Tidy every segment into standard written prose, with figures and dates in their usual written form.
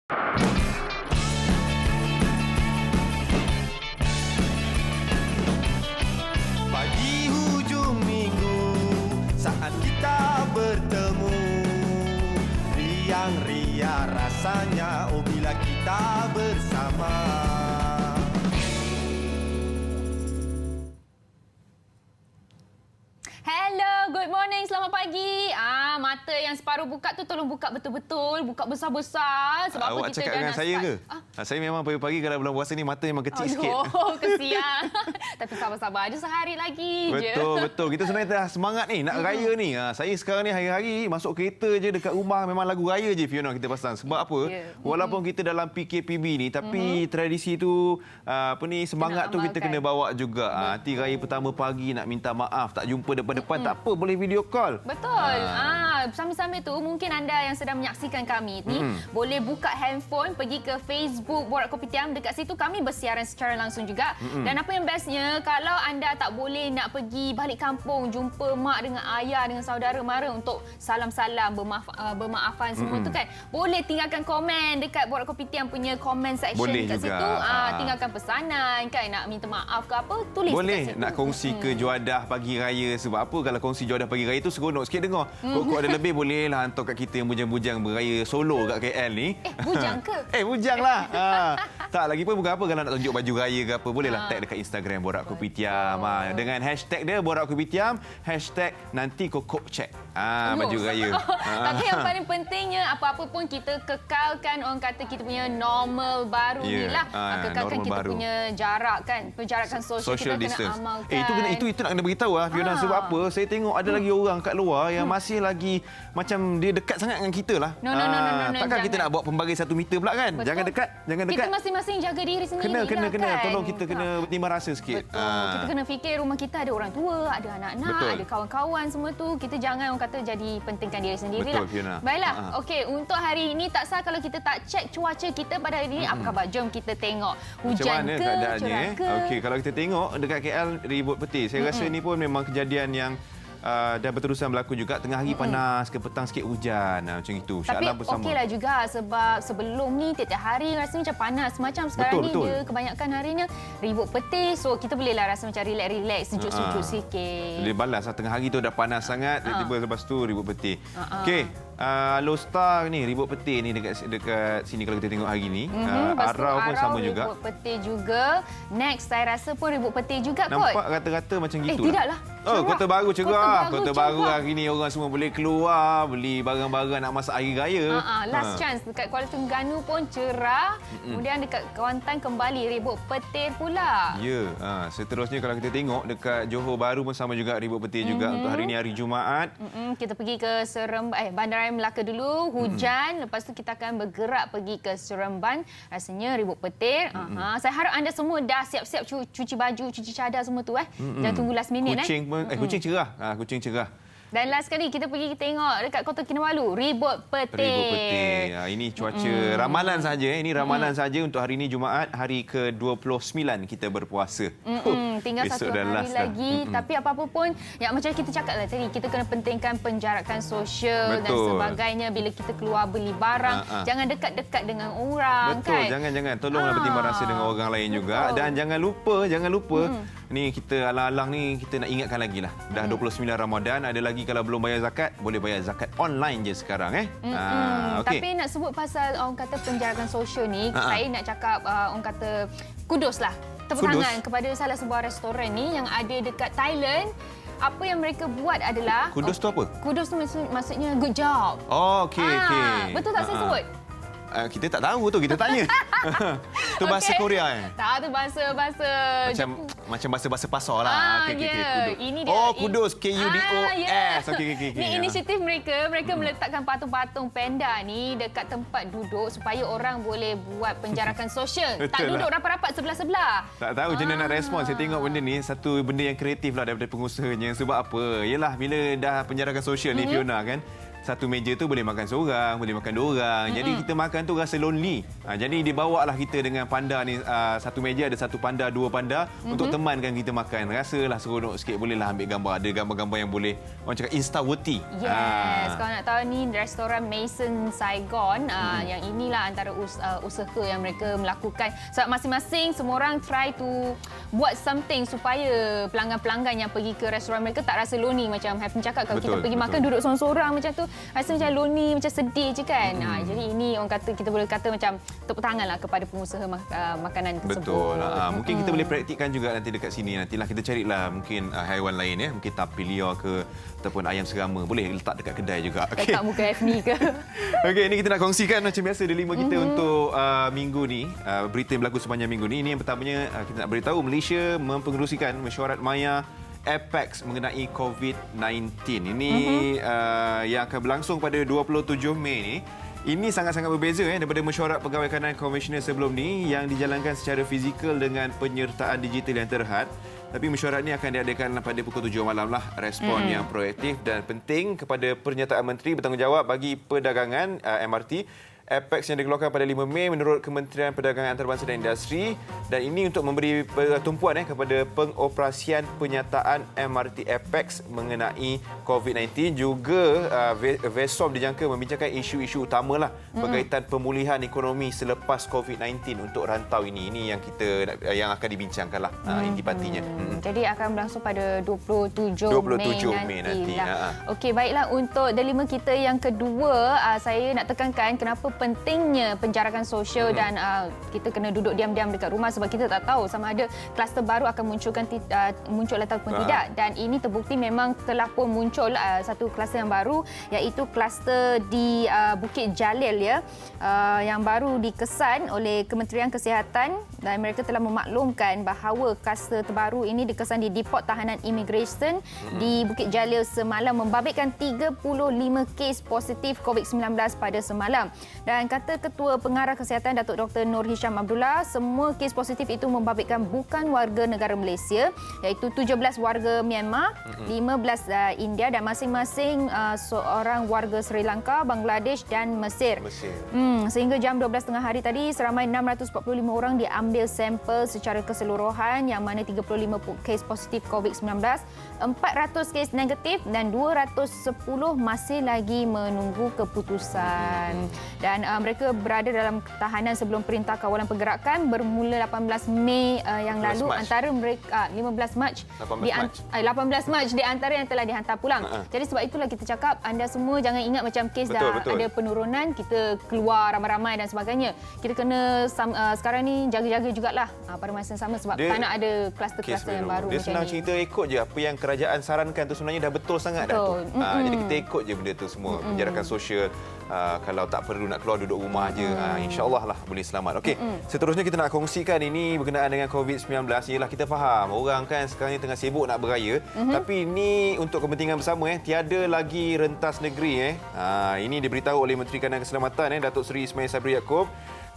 Pagi hujung minggu saat kita bertemu, riang ria rasanya oh bila kita bersama. Hello, good morning, selamat pagi. Mata yang separuh buka tu tolong buka betul-betul, buka besar-besar sebab apa Awak kita cakap dah dengan nak saya start. ke? Saya memang pagi-pagi kalau bulan puasa ni mata memang kecil sikit. Oh, kesian. Tapi sabar-sabar aja, sehari lagi je. Betul. Kita sebenarnya dah semangat ni nak raya ni. Saya sekarang ni hari-hari masuk kereta je dekat rumah memang lagu raya je Fiona kita pasang. Sebab apa? Walaupun kita dalam PKPB ni tapi tradisi tu semangat tu kita kena bawa juga. Nanti raya pertama pagi nak minta maaf, tak jumpa depan-depan tak apa, boleh video call. Betul. Sambil-sambil tu mungkin anda yang sedang menyaksikan kami ni boleh buka handphone, pergi ke Facebook Borak Kopitiam. Dekat situ kami bersiaran secara langsung juga. Dan apa yang bestnya, kalau anda tak boleh nak pergi balik kampung, jumpa mak dengan ayah, dengan saudara mara untuk salam-salam, bermaafan semua tu kan, boleh tinggalkan komen dekat Borak Kopitiam punya comment section. Boleh dekat juga. situ. Tinggalkan pesanan kan, nak minta maaf ke apa, tulis boleh dekat situ. nak kongsi ke juadah pagi raya. Sebab apa? Kalau kongsi juadah pagi raya tu seronok sikit dengar. Kok ada lebih boleh lah hantar kat kita yang bujang-bujang beraya solo kat KL ni. Bujang ke? Bujang lah. Tak, lagi pun bukan apa kalau nak tunjuk baju raya ke apa. Bolehlah tag dekat Instagram Borak Kopitiam. Dengan hashtag dia Borak Kopitiam, hashtag nanti kokok check. Baju raya. Tapi yang paling pentingnya, apa-apa pun kita kekalkan orang kata kita punya normal baru ni lah. Kekalkan kita baru. punya jarak kan. Penjarakan sosial kita distance. kena amalkan. Itu nak kena beritahu Fiona. Sebab apa? Saya tengok ada lagi orang kat luar yang masih lagi macam dia dekat sangat dengan kita lah. No, takkan kita nak buat pembagai 1 meter pula kan? Betul. Jangan dekat. Kita masing-masing jaga diri sendiri Kena. kan? Tolong kita kena bertimbang rasa sikit. Betul. Kita kena fikir rumah kita ada orang tua, ada anak-anak, Betul. ada kawan-kawan semua tu. Kita jangan orang kata jadi pentingkan diri sendiri Betul, lah. Fiona. Baiklah. Okey, untuk hari ini tak sah kalau kita tak cek cuaca kita pada hari ini. Apa khabar? Jom kita tengok. Hujan Macam mana ke, keadaannya? cerah ke? Okey, kalau kita tengok dekat KL ribut peti. Saya rasa ni pun memang kejadian yang dah berterusan berlaku juga. Tengah hari panas, ke petang sikit hujan. Macam itu. Tapi bersama. okeylah juga sebab sebelum ni tiap-tiap hari rasanya macam panas. Macam sekarang Betul. dia kebanyakan harinya ribut peti. So kita bolehlah rasa macam relax, sejuk-sejuk sikit. Dia balas tengah hari tu dah panas sangat, tiba-tiba lepas tu ribut peti. Okey. Low Star ni ribut peti ni dekat sini kalau kita tengok hari ni. Arau pun sama juga. Ribut peti juga. Next saya rasa pun ribut peti juga kot. Nampak rata-rata macam gitu. Tidaklah. Kota Baru cerah. Kota Baru cerah. hari ni orang semua boleh keluar, beli barang-barang nak masak hari raya. Last chance dekat Kuala Terengganu pun cerah. Kemudian dekat Kelantan kembali ribut petir pula. Ya, seterusnya kalau kita tengok dekat Johor Bahru pun sama juga ribut petir juga untuk hari ni hari Jumaat. Kita pergi ke Bandaraya Melaka dulu, hujan. Lepas tu kita akan bergerak pergi ke Seremban. Rasanya ribut petir. Saya harap anda semua dah siap-siap cuci baju, cuci cadar semua tu. Jangan tunggu last minute. Kucing pun, kucing cerah. Kucing cerah. Dan last kali kita pergi tengok dekat Kota Kinabalu, ribut petir. Ribut petir. Ini cuaca ramalan saja. Ini ramalan saja untuk hari ini Jumaat, hari ke-29 kita berpuasa. Tinggal satu hari lagi. Tapi apa-apa pun, yang macam kita cakap lah tadi, kita kena pentingkan penjarakan sosial dan sebagainya. Bila kita keluar beli barang, jangan dekat-dekat dengan orang. Betul, kan? jangan. Tolonglah bertimbang rasa dengan orang lain juga. Dan jangan lupa. Ni kita alang-alang ni kita nak ingatkan lagi lah. Dah 29 Ramadan, ada lagi kalau belum bayar zakat, boleh bayar zakat online je sekarang. Okay. Tapi nak sebut pasal orang kata penjarakan sosial ni, saya nak cakap orang kata kudos lah. Tepuk tangan kepada salah sebuah restoran ni yang ada dekat Thailand. Apa yang mereka buat adalah... Kudos tu apa? Kudos tu maksudnya good job. Oh, okey. Betul tak saya sebut? Kita tak tahu tu, kita tanya. Tu bahasa Korea Tak, tu bahasa macam bahasa pasar lah. Kudos. Ini dia. Kudos, KUDOS. Okey. Ini inisiatif mereka meletakkan patung-patung panda ni dekat tempat duduk supaya orang boleh buat penjarakan sosial. Tak duduk rapat-rapat sebelah-sebelah. Tak tahu macam mana nak respon. Saya tengok benda ni satu benda yang kreatif lah daripada pengusahanya. Sebab apa? Yalah bila dah penjarakan sosial ni Fiona kan. satu meja tu boleh makan seorang, boleh makan 2 orang. Jadi kita makan tu rasa lonely. Jadi dibawalah kita dengan panda ni, satu meja ada satu panda, 2 panda untuk temankan kita makan. Rasalah seronok sikit, bolehlah ambil gambar. Ada gambar-gambar yang boleh orang cakap insta-worthy. Yes, kalau nak tahu ni restoran Mason Saigon, yang inilah antara usaha yang mereka melakukan. Sebab masing-masing semua orang try to buat something supaya pelanggan-pelanggan yang pergi ke restoran mereka tak rasa lonely. Macam Haifin cakap, kalau kita pergi makan duduk seorang-seorang macam tu, rasa macam lonely, macam sedih je kan. Jadi ini orang kata, kita boleh kata macam tepuk tanganlah kepada pengusaha makanan tersebut. Betul. Mungkin kita boleh praktikkan juga nanti dekat sini. Nantilah kita carilah mungkin haiwan lain ya. Mungkin tapi liar ke ataupun ayam serama. Boleh letak dekat kedai juga. Letak muka Haifni ke. Okey, ini kita nak kongsikan macam biasa dilema kita untuk minggu ni. Berita yang berlaku sepanjang minggu ni. Ini yang pertamanya kita nak beritahu Malaysia mempengerusikan mesyuarat maya Apex mengenai COVID-19. Ini yang akan berlangsung pada 27 Mei ni. Ini sangat-sangat berbeza daripada mesyuarat pegawai kanan komisioner sebelum ni yang dijalankan secara fizikal dengan penyertaan digital yang terhad. Tapi mesyuarat ini akan diadakan pada pukul 7 malam lah. Respon yang proaktif dan penting kepada pernyataan Menteri Bertanggungjawab bagi Perdagangan MRT. Apex yang dikeluarkan pada 5 Mei menurut Kementerian Perdagangan Antarabangsa dan Industri, dan ini untuk memberi tumpuan kepada pengoperasian penyataan MRT Apex mengenai COVID-19. Juga VESOM dijangka membincangkan isu-isu utamalah berkaitan pemulihan ekonomi selepas COVID-19 untuk rantau ini. Ini yang akan dibincangkanlah intipatinya. Jadi akan berlangsung pada 27 Mei nanti. Okey, baiklah, untuk dilema kita yang kedua, saya nak tekankan kenapa pentingnya penjarakan sosial dan kita kena duduk diam-diam dekat rumah sebab kita tak tahu sama ada kluster baru akan muncul ataupun tidak. Dan ini terbukti memang telah pun muncul satu kluster yang baru, iaitu kluster di Bukit Jalil yang baru dikesan oleh Kementerian Kesihatan, dan mereka telah memaklumkan bahawa kluster terbaru ini dikesan di Depot Tahanan Immigration di Bukit Jalil semalam, membabitkan 35 kes positif COVID-19 pada semalam. Dan kata Ketua Pengarah Kesihatan Datuk Dr. Nur Hisham Abdullah, semua kes positif itu membabitkan bukan warga negara Malaysia, iaitu 17 warga Myanmar, 15 India dan masing-masing seorang warga Sri Lanka, Bangladesh dan Mesir. Sehingga jam 12 tengah hari tadi, seramai 645 orang diambil sampel secara keseluruhan, yang mana 35 kes positif COVID-19, 400 kes negatif dan 210 masih lagi menunggu keputusan. Dan mereka berada dalam tahanan sebelum Perintah Kawalan Pergerakan bermula 18 Mei yang lalu. Antara mereka 18 Mac di antara yang telah dihantar pulang. Jadi sebab itulah kita cakap, anda semua jangan ingat macam kes dah ada penurunan, kita keluar ramai-ramai dan sebagainya. Kita kena sekarang ni jaga-jaga jugalah pada masa yang sama sebab tak nak ada kluster-kluster yang baru. Dia senang cerita, ikut je apa yang kerajaan sarankan tu sebenarnya dah betul sangat dah tu. Jadi kita ikut je benda tu semua. Penjarakan sosial, kalau tak perlu nak keluar duduk rumah je, insya-Allah lah boleh selamat. Okey, seterusnya kita nak kongsikan ini berkenaan dengan COVID-19. Ialah kita faham orang kan sekarang ni tengah sibuk nak beraya, tapi ini untuk kepentingan bersama tiada lagi rentas negeri. Ini diberitahu oleh Menteri Kanan Keselamatan Datuk Seri Ismail Sabri Yaakob.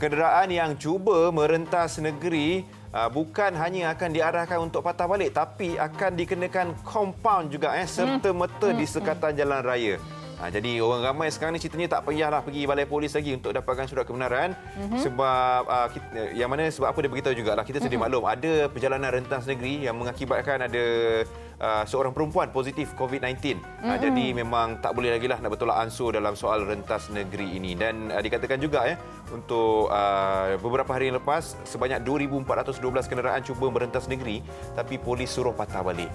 Kenderaan yang cuba merentas negeri bukan hanya akan diarahkan untuk patah balik, tapi akan dikenakan kompaun juga serta-merta di sekatan jalan raya. Jadi orang ramai sekarang ni ceritanya tak payahlah pergi balai polis lagi untuk dapatkan surat kebenaran. Sebab sebab apa dia beritahu jugalah, kita sedia maklum ada perjalanan rentas negeri yang mengakibatkan ada seorang perempuan positif COVID-19. Jadi memang tak boleh lagi lah nak bertolak ansur dalam soal rentas negeri ini. Dan dikatakan juga untuk beberapa hari yang lepas sebanyak 2,412 kenderaan cuba merentas negeri, tapi polis suruh patah balik.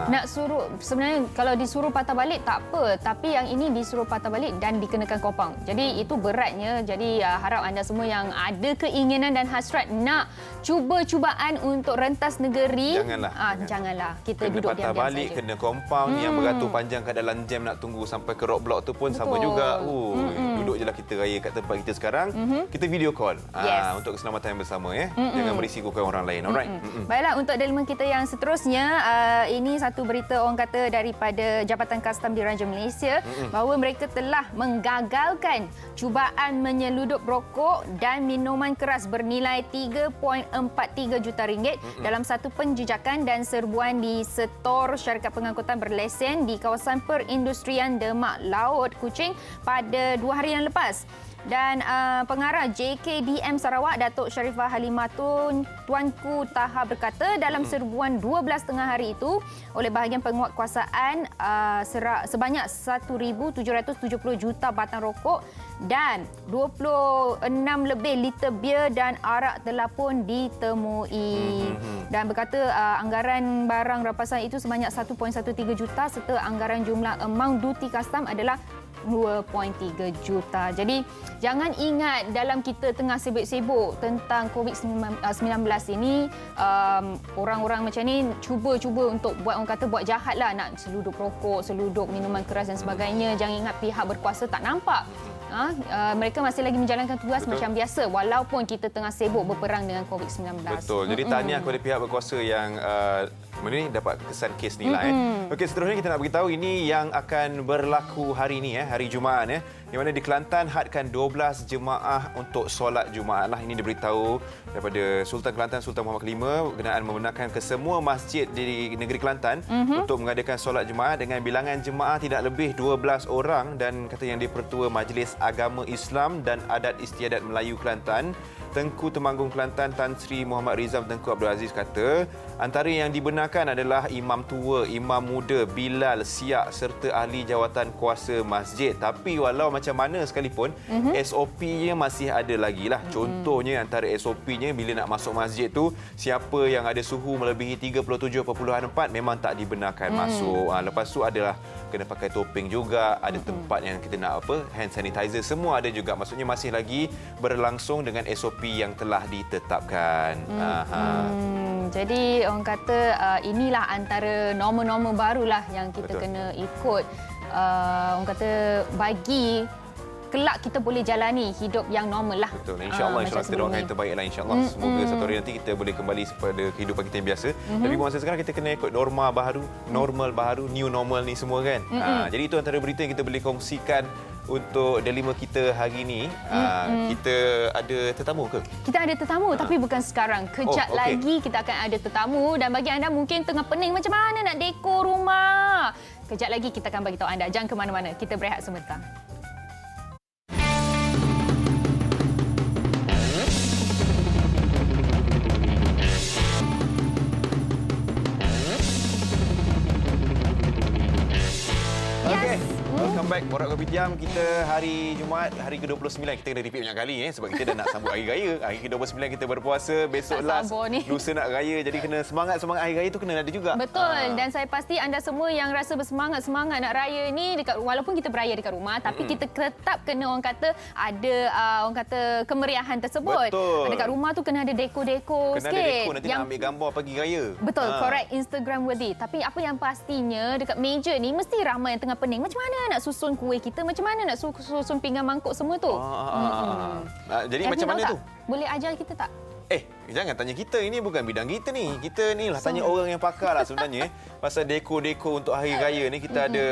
Nak suruh, sebenarnya kalau disuruh patah balik tak apa, tapi yang ini disuruh patah balik dan dikenakan kopang. Jadi itu beratnya. Jadi harap anda semua yang ada keinginan dan hasrat nak cuba-cubaan untuk rentas negeri, janganlah. Kita kena duduk patah diam-diam balik, saja. kena kompaun, yang beratur panjang kat dalam jam nak tunggu sampai ke roadblock tu pun sama juga. Duduk je lah kita raya kat tempat kita sekarang, kita video call untuk keselamatan yang bersama ya. Jangan berisikokan orang lain. Alright. Baiklah, untuk delima kita yang seterusnya, ini satu berita orang kata daripada Jabatan Kastam Diraja Malaysia bahawa mereka telah menggagalkan cubaan menyeludup rokok dan minuman keras bernilai 3.43 juta ringgit dalam satu penjejakan dan serbuan di setor syarikat pengangkutan berlesen di kawasan perindustrian Demak Laut Kuching pada 2 hari yang lepas. Dan pengarah JKDM Sarawak, Datuk Sharifah Halimah Tuanku Taha berkata dalam serbuan 12 tengah hari itu oleh bahagian penguatkuasaan sebanyak 1,770 juta batang rokok dan 26 lebih liter bia dan arak telah pun ditemui. Dan berkata anggaran barang rampasan itu sebanyak 1.13 juta serta anggaran jumlah amount duty custom adalah 2.3 juta. Jadi jangan ingat dalam kita tengah sibuk-sibuk tentang COVID-19 ini, orang-orang macam ni cuba untuk buat jahatlah, nak seludup rokok, seludup minuman keras dan sebagainya. Jangan ingat pihak berkuasa tak nampak. Mereka masih lagi menjalankan tugas macam biasa walaupun kita tengah sibuk berperang dengan COVID-19. Betul. Jadi tahniah kepada pihak berkuasa yang ni dapat kesan kes ni lah. Okey, seterusnya kita nak beritahu ini yang akan berlaku hari ini, hari Jumaat, di mana di Kelantan hadkan 12 jemaah untuk solat Jumaat lah. Ini diberitahu daripada Sultan Kelantan Sultan Muhammad V berkenaan membenarkan ke semua masjid di negeri Kelantan untuk mengadakan solat Jumaat dengan bilangan jemaah tidak lebih 12 orang. Dan kata yang di-Pertua Majlis Agama Islam dan Adat Istiadat Melayu Kelantan, Tengku Temanggung Kelantan Tan Sri Muhammad Rizam Tengku Abdul Aziz kata antara yang dibenarkan adalah imam tua, imam muda, bilal, siak serta ahli jawatan kuasa masjid. Tapi walau macam mana sekalipun, SOP-nya masih ada lagi lah. Contohnya antara SOP-nya bila nak masuk masjid tu, siapa yang ada suhu melebihi 37.4 memang tak dibenarkan masuk. Lepas tu adalah kena pakai topeng juga, ada tempat yang kita nak hand sanitizer, semua ada juga. Maksudnya masih lagi berlangsung dengan SOP yang telah ditetapkan. Jadi orang kata inilah antara norma-norma barulah yang kita kena ikut. Orang kata bagi kelak kita boleh jalani hidup yang normal lah. Betul. InsyaAllah kita doakan yang terbaik lah. InsyaAllah semoga satu hari nanti kita boleh kembali kepada kehidupan kita yang biasa. Tapi masa sekarang kita kena ikut norma baru, normal baru, new normal ni semua kan. Jadi itu antara berita yang kita boleh kongsikan untuk delima kita hari ini. Kita ada tetamu ke? Kita ada tetamu tapi bukan sekarang. Kejap lagi kita akan ada tetamu dan bagi anda mungkin tengah pening macam mana nak dekor rumah. Kejap lagi kita akan bagi tahu anda. Jangan ke mana-mana. Kita berehat sebentar. Welcome back Borak Kopitiam. Kita hari Jumaat, hari ke-29. Kita kena repeat banyak kali sebab kita dah nak sambut hari raya. Hari ke-29 kita berpuasa, besok last lusa nak raya. Jadi kena semangat hari raya tu kena ada juga. Betul. Dan saya pasti anda semua yang rasa bersemangat nak raya ni walaupun kita beraya dekat rumah tapi kita tetap kena orang kata kemeriahan tersebut. Betul. Dekat rumah tu kena ada dekor-dekor sikit. Kena ada dekor nanti nak ambil gambar pagi raya. Betul, correct, Instagram worthy. Tapi apa yang pastinya dekat meja ni mesti ramai yang tengah pening. Macam mana nak susun kuih kita, macam mana nak susun pinggan mangkuk semua tu. Jadi macam mana tu? Boleh ajar kita tak? Jangan tanya kita. Ini bukan bidang kita ni. Kita ni lah tanya orang yang pakar lah sebenarnya. Pasal dekor-dekor untuk hari raya ni kita ada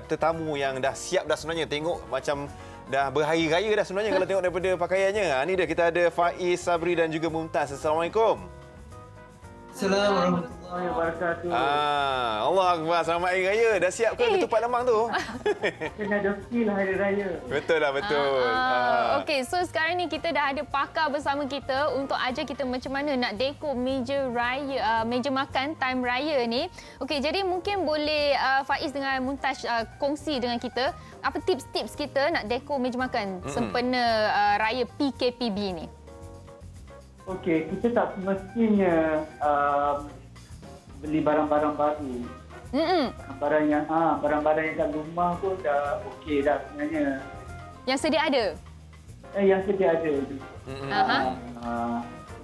tetamu yang dah siap dah sebenarnya. Tengok macam dah berhari raya dah sebenarnya kalau tengok daripada pakaiannya. Ni dia, kita ada Faiz, Sabri dan juga Mumtaz. Assalamualaikum. Assalamualaikum warahmatullahi wabarakatuh. Allah Akbar, selamat hari raya. Dah siap ke ketupat lemang tu? Kena ada feel hari raya. Betul lah, betul. Okey, so sekarang ni kita dah ada pakar bersama kita untuk ajar kita macam mana nak dekor meja raya, meja makan time raya ni. Okey, jadi mungkin boleh Faiz dengan Mumtaz kongsi dengan kita apa tips-tips kita nak dekor meja makan sempena raya PKPB ni. Okey, kita tak semestinya beli barang-barang baru. Barang-barang yang kat rumah pun dah okey dah sebenarnya. Yang sedia ada? Yang sedia ada.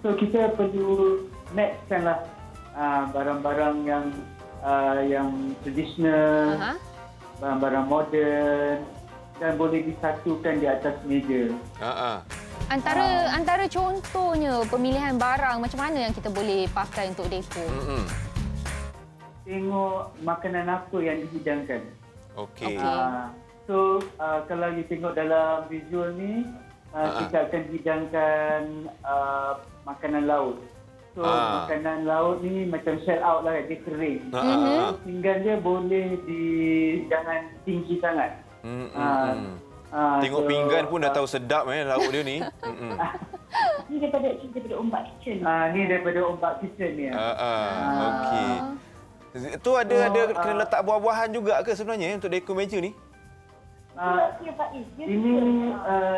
So kita perlu matchkan lah barang-barang yang tradisional, barang-barang moden, dan boleh disatukan di atas meja. Antara contohnya pemilihan barang macam mana yang kita boleh pakai untuk dekor? Tengok makanan apa yang dihidangkan. Okey. So, kalau you tengok dalam visual ni, kita akan hidangkan makanan laut. So, makanan laut ni macam shell out lah, dia kering. Pinggan dia boleh jangan tinggi sangat. Tengok pinggan pun dah tahu sedap lauk dia ni. Ni daripada Ombak Kitchen. Ni daripada Ombak Kitchen ni. Okey. Tu ada kena letak buah-buahan juga ke sebenarnya untuk dekor meja ni?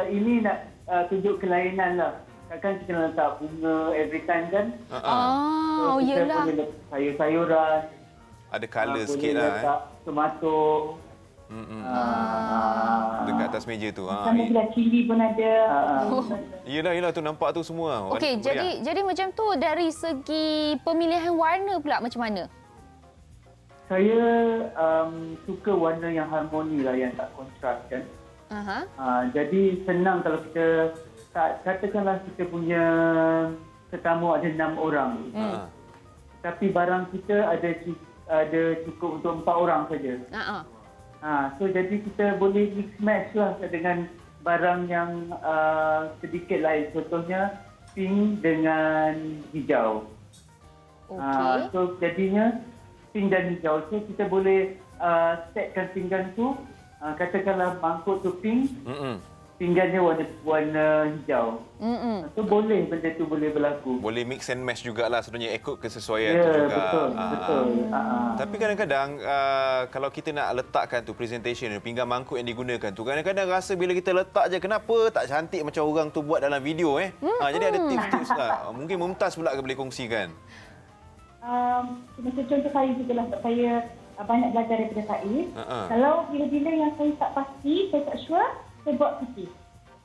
Ini nak tunjuk kelainan lah. Kan kita letak bunga every time kan. So, kita yelah. boleh letak sayur-sayuran. Ada colour sikit lah. Boleh letak tomato. Dekat atas meja tu. Sama bila cili pun ada. Yelah tu nampak tu semua. Okey, jadi macam tu dari segi pemilihan warna pula macam mana? Saya suka warna yang harmoni lah, yang tak kontras kan. Jadi senang kalau kita katakanlah kita punya tetamu ada 6 orang. Tapi barang kita ada cukup untuk 4 orang saja. So jadi kita boleh mix match lah dengan barang yang sedikit lain. Contohnya pink dengan hijau. So jadinya pink dan hijau. So kita boleh setkan pinggan tu, katakanlah mangkuk tu pink, pinggannya warna hijau. So boleh benda tu boleh berlaku. Boleh mix and match jugalah sebenarnya, ikut kesesuaian Ya, tu juga. betul. Tapi kadang-kadang kalau kita nak letakkan tu presentation, pinggan mangkuk yang digunakan tu, kadang-kadang rasa bila kita letak je, kenapa tak cantik macam orang tu buat dalam video Jadi ada tips-tips lah. Mungkin Mumtaz pula boleh kongsikan. Macam contoh saya juga lah, saya banyak belajar daripada Faiz. Kalau bila-bila yang saya tak pasti, saya tak sure, saya buat putih.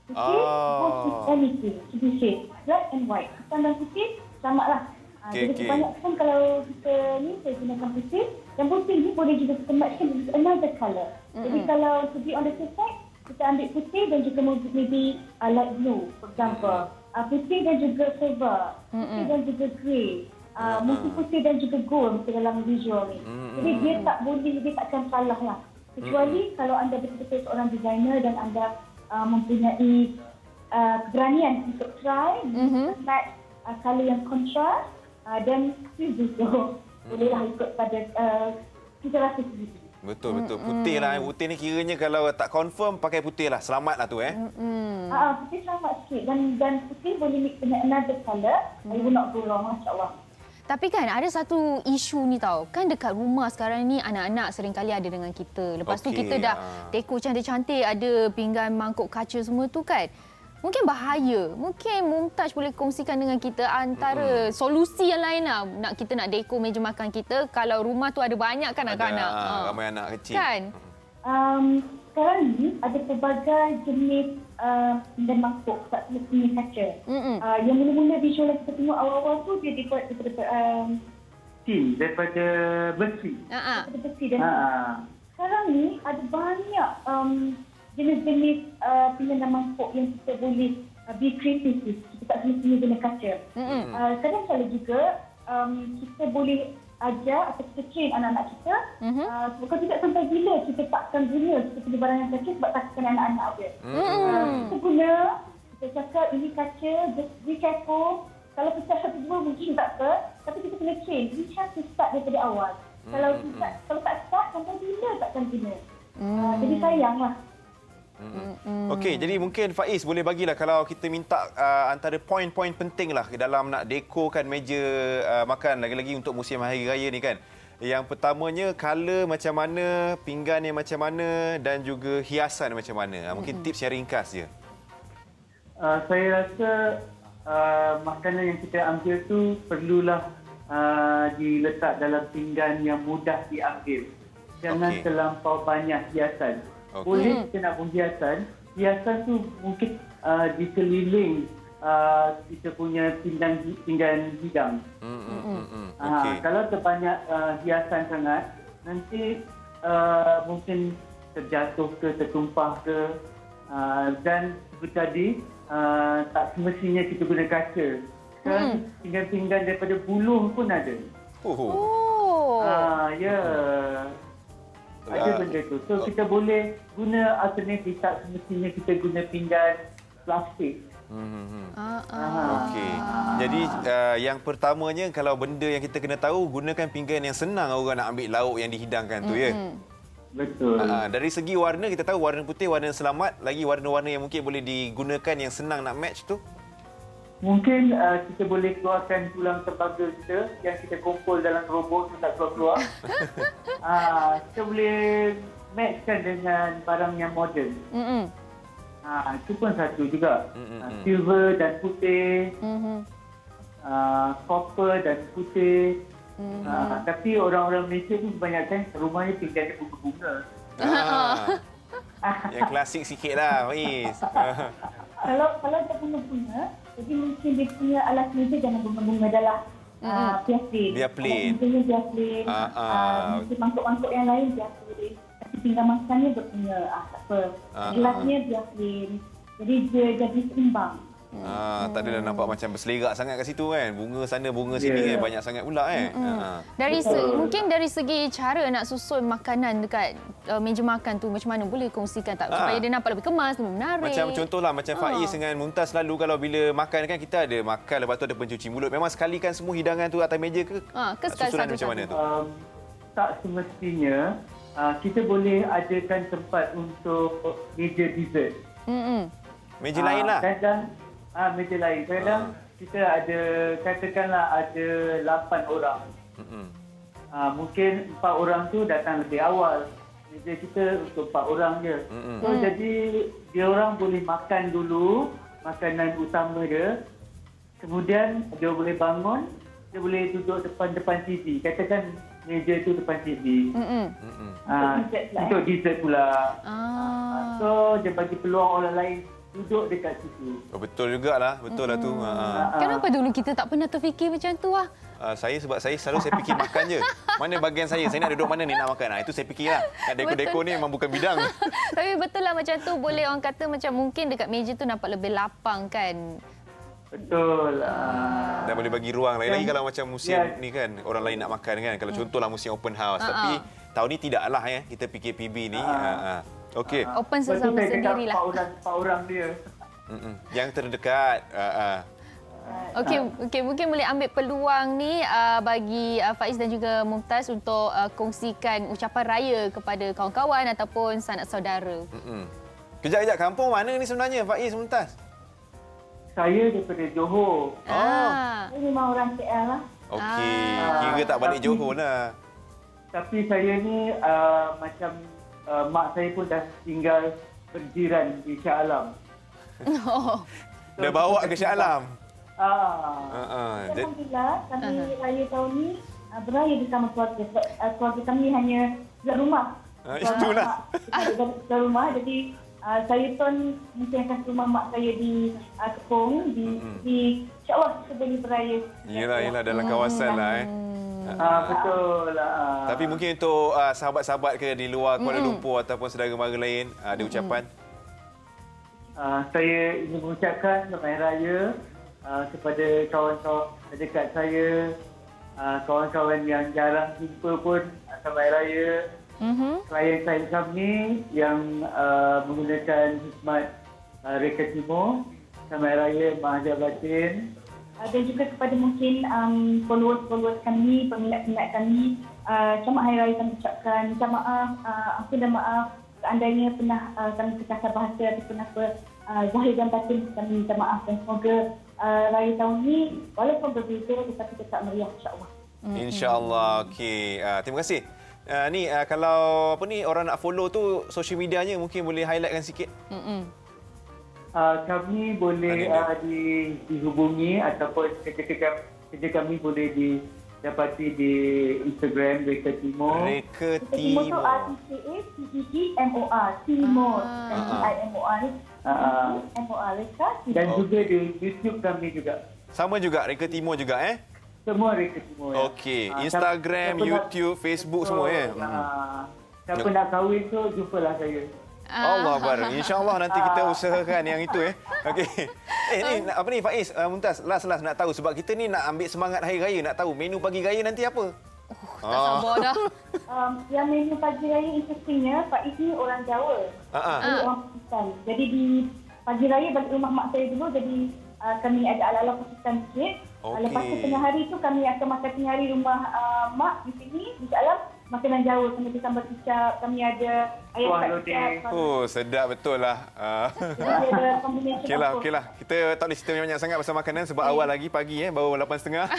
Putih, putih, black and white. Hitam dan putih, samalah. Jadi kebanyakan kalau kita ni, saya gunakan putih. Dan putih ni boleh juga kita matchkan with another colour. Jadi kalau to be on the safe side, kita ambil putih dan juga maybe light blue, for example. Putih dan juga silver, putih dan juga grey. Mungkin putih dan juga gold dalam visual ni. Jadi dia takkan salah lah. Kecuali kalau anda betul-betul seorang designer dan anda mempunyai keberanian untuk try match colour yang kontras, dan please do so. Bolehlah ikut pada kita rasa sendiri. Betul. Putih lah. Putih ni kiranya kalau tak confirm, pakai putih lah. Selamat lah tu Putih selamat sikit. Dan putih boleh mix dengan another colour. You will not go wrong, Masya Allah. Tapi kan ada satu isu ni tau. Kan dekat rumah sekarang ni anak-anak seringkali ada dengan kita. Lepas tu kita dah dekor cantik-cantik, ada pinggan mangkuk kaca semua tu kan. Mungkin bahaya. Mungkin Mumtaz boleh kongsikan dengan kita antara solusi yang lain lah. Kita nak dekor meja makan kita. Kalau rumah tu ada banyak kan anak-anak. Ramai anak kecil. Kan? Sekarang ni ada pelbagai jenis pinggan mangkuk tak punya kaca. Yang mula-mula visual yang kita tengok awal-awal tu dia Daripada besi. daripada besi. Dan sekarang ni ada banyak jenis-jenis pinggan mangkuk yang kita boleh be creative. Kita tak semestinya guna kaca. Kadang-kadang juga kita boleh ajar atau kita train anak-anak kita. Kalau tidak sampai bila kita takkan guna kita punya barang yang kaca sebab takkan anak-anak dia. Kita guna, kita cakap ini kaca, just be careful. Kalau pecah satu dua mungkin tak ke, tapi kita kena train. We have to start daripada awal. Kalau tak start, sampai bila takkan guna. Jadi sayanglah. Okey, jadi mungkin Faiz boleh bagilah kalau kita minta antara poin-poin penting lah dalam nak dekorkan meja makan lagi-lagi untuk musim hari raya ni kan. Yang pertamanya color macam mana, pinggan yang macam mana dan juga hiasan macam mana. Mungkin tips yang ringkas je. Saya rasa makanan yang kita ambil tu perlulah diletak dalam pinggan yang mudah diambil. Jangan terlampau banyak hiasan. Boleh kita nak buat hiasan tu mungkin di keliling kita punya pinggan hidang. Kalau terbanyak hiasan sangat, nanti mungkin terjatuh ke, tertumpah ke. Dan seperti tadi, tak semestinya kita guna kaca. Sekarang pinggan-pinggan daripada buluh pun ada. Oh. Ya. Ada benda tu. So kita boleh guna alternatif, tak semestinya kita guna pinggan plastik. Okey. Jadi yang pertamanya kalau benda yang kita kena tahu, gunakan pinggan yang senang orang nak ambil lauk yang dihidangkan tu ya. Betul. Dari segi warna kita tahu warna putih warna selamat, lagi warna-warna yang mungkin boleh digunakan yang senang nak match tu. Mungkin kita boleh keluarkan tulang tembaga kita yang kita kumpul dalam robot tu tak keluar-keluar. Kita boleh matchkan dengan barang yang moden. Itu pun satu juga. Silver dan putih, copper dan putih. Tapi orang-orang Malaysia pun kebanyakan rumahnya pinggannya bunga-bunga. Yang klasik sikit lah, Faiz. Kalau tak bunga-bunga, jadi mungkin dia punya alas meja jangan bunga-bunga adalah biar plain. Biar plain. Biar plain. Mungkin mangkuk-mangkuk yang lain biar plain. Tapi pinggan makannya berbunga. Tak apa. Gelasnya biar plain. Jadi dia jadi seimbang. Tak adalah nampak macam berselerak sangat kat situ kan. Bunga sana, bunga sini kan. Banyak sangat pula Mungkin dari segi cara nak susun makanan dekat meja makan tu macam mana, boleh kongsikan tak? Supaya dia nampak lebih kemas, lebih menarik. Macam contohlah macam Faiz dengan Mumtaz selalu kalau bila makan kan kita ada makan lepas tu ada pencuci mulut. Memang sekalikan semua hidangan tu atas meja ke? Susunan macam mana tu? Tak semestinya. Kita boleh adakan tempat untuk meja dessert. Meja lain lah. Meja lain. Kadang kita ada, katakanlah ada 8 orang. Mungkin 4 orang tu datang lebih awal. Meja kita untuk 4 orang je. So jadi dia orang boleh makan dulu makanan utama dia. Kemudian dia boleh bangun, dia boleh duduk depan TV. Katakan meja tu depan TV. Untuk dessert pula. So dia bagi peluang orang lain duduk dekat situ. Betul jugalah. Betul lah tu. Kenapa dulu kita tak pernah terfikir macam tu lah? Sebab saya selalu saya fikir makan je. Mana bahagian saya nak duduk mana ni nak makan. Itu saya fikirlah. Dekor-dekor ni memang bukan bidang. Tapi betul lah macam tu, boleh orang kata macam mungkin dekat meja tu nampak lebih lapang kan. Betul. Dan boleh bagi ruang. Lagi kalau macam musim ni kan, orang lain nak makan kan. Kalau contohlah musim open house. Tapi tahun ni tidaklah ya. Kita PKPB ni. Okey. Open sesama sendirilah. 4 orang dia. Yang terdekat. Okey, mungkin boleh ambil peluang ni bagi Faiz dan juga Mumtaz untuk kongsikan ucapan raya kepada kawan-kawan ataupun sanak saudara. Kejap, kampung mana ni sebenarnya Faiz, Mumtaz? Saya daripada Johor. Saya memang orang KL lah. Okey, kira tak balik Johor lah. Tapi saya ni macam mak saya pun dah tinggal berjiran di Shah Alam. Dah bawa ke Shah Alam? Alhamdulillah, kami raya tahun ni beraya bersama keluarga. Keluarga kami hanya dekat rumah. Itulah. Dekat rumah, jadi saya pun mungkin akan ke rumah mak saya di Kepong. InsyaAllah kita boleh beraya. Yelah, dalam kawasan lah Betul lah. Tapi mungkin untuk sahabat-sahabat ke di luar Kuala Lumpur ataupun saudara mara lain, ada ucapan? Saya ingin mengucapkan selamat hari raya kepada kawan-kawan dekat saya, kawan-kawan yang jarang jumpa pun selamat hari raya. Klien-klien kami yang menggunakan khidmat Reka Timur, selamat hari raya Mahajab Batin. Dan juga kepada mungkin followers kami, peminat-peminat kami, selamat hari raya kami ucapkan. Minta maaf, aku dah maaf seandainya pernah kami terkasar bahasa ataupun apa, zahir dan batin kami minta maaf. Dan semoga raya tahun ni walaupun berbeza tetapi tetap meriah, insyaAllah. InsyaAllah. Okey. Terima kasih. Ni kalau orang nak follow tu social medianya mungkin boleh highlightkan sikit. Kami boleh dihubungi ataupun kerja kami boleh didapati di Instagram Reka Timur. Reka Timur tu Timur. REKATIMOR. Timur. TIMOR. MOR. Reka. Dan juga di YouTube kami juga. Sama juga Reka Timur juga Semua Reka Timur. Okey. Instagram, YouTube, Facebook semua ya. Siapa nak kahwin tu, jumpalah saya. Allah Akbar. InsyaAllah nanti kita usahakan yang itu. Okey. Ni apa ni Faiz, Mumtaz, last nak tahu sebab kita ni nak ambil semangat hari raya, nak tahu menu pagi raya nanti apa? Tak sabar dah. Yang menu pagi raya interestingnya, Faiz ni orang Jawa. Dia orang Pakistan. Jadi di pagi raya balik rumah mak saya dulu, jadi kami ada ala-ala Pakistan sikit. Lepas tu tengah hari tu kami akan makan tengah hari rumah mak di sini, di dalam makanan Jawa. Kami ada sambal kicap, kami ada ayam kicap. Oh, sedap betul lah. Jadi ada combination Okeylah. Kita tak boleh cerita banyak sangat pasal makanan sebab awal lagi pagi baru 8.30.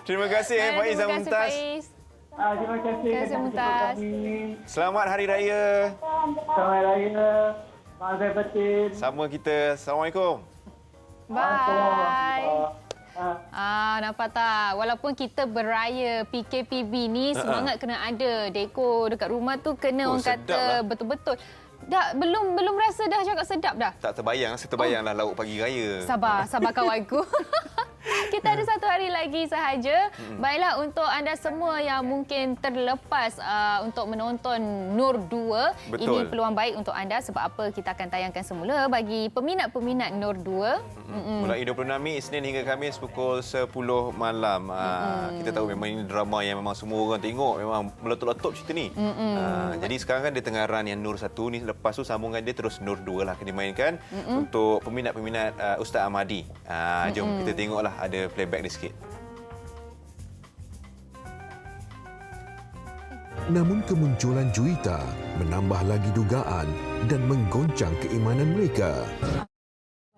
Terima kasih Faiz dan Mumtaz. Terima kasih. Terima kasih, Mumtaz. Selamat Hari Raya. Selamat Hari Raya. Mazal batin. Sama kita. Assalamualaikum. Bye. Nampak tak? Walaupun kita beraya PKPB ni, semangat kena ada. Dekor dekat rumah tu kena orang kata betul-betul. Dah belum rasa dah cakap sedap dah. Tak terbayang, saya terbayanglah lauk pagi raya. Sabar kawanku. Kita ada satu hari lagi sahaja. Baiklah, untuk anda semua yang mungkin terlepas untuk menonton Nur 2, Betul. ini peluang baik untuk anda sebab apa kita akan tayangkan semula bagi peminat-peminat Nur 2. Mulai 26 Mei, Isnin hingga Khamis pukul 10 malam. Kita tahu memang ini drama yang memang semua orang tengok, memang meletup-letup cerita ni. Jadi sekarang kan dia tengah run yang Nur 1 ni, lepas tu sambungan dia terus Nur 2 lah akan dimainkan untuk peminat-peminat Ustaz Ahmadi. Jom kita tengoklah, ada playback dia sikit. Namun kemunculan Juwita menambah lagi dugaan dan menggoncang keimanan mereka.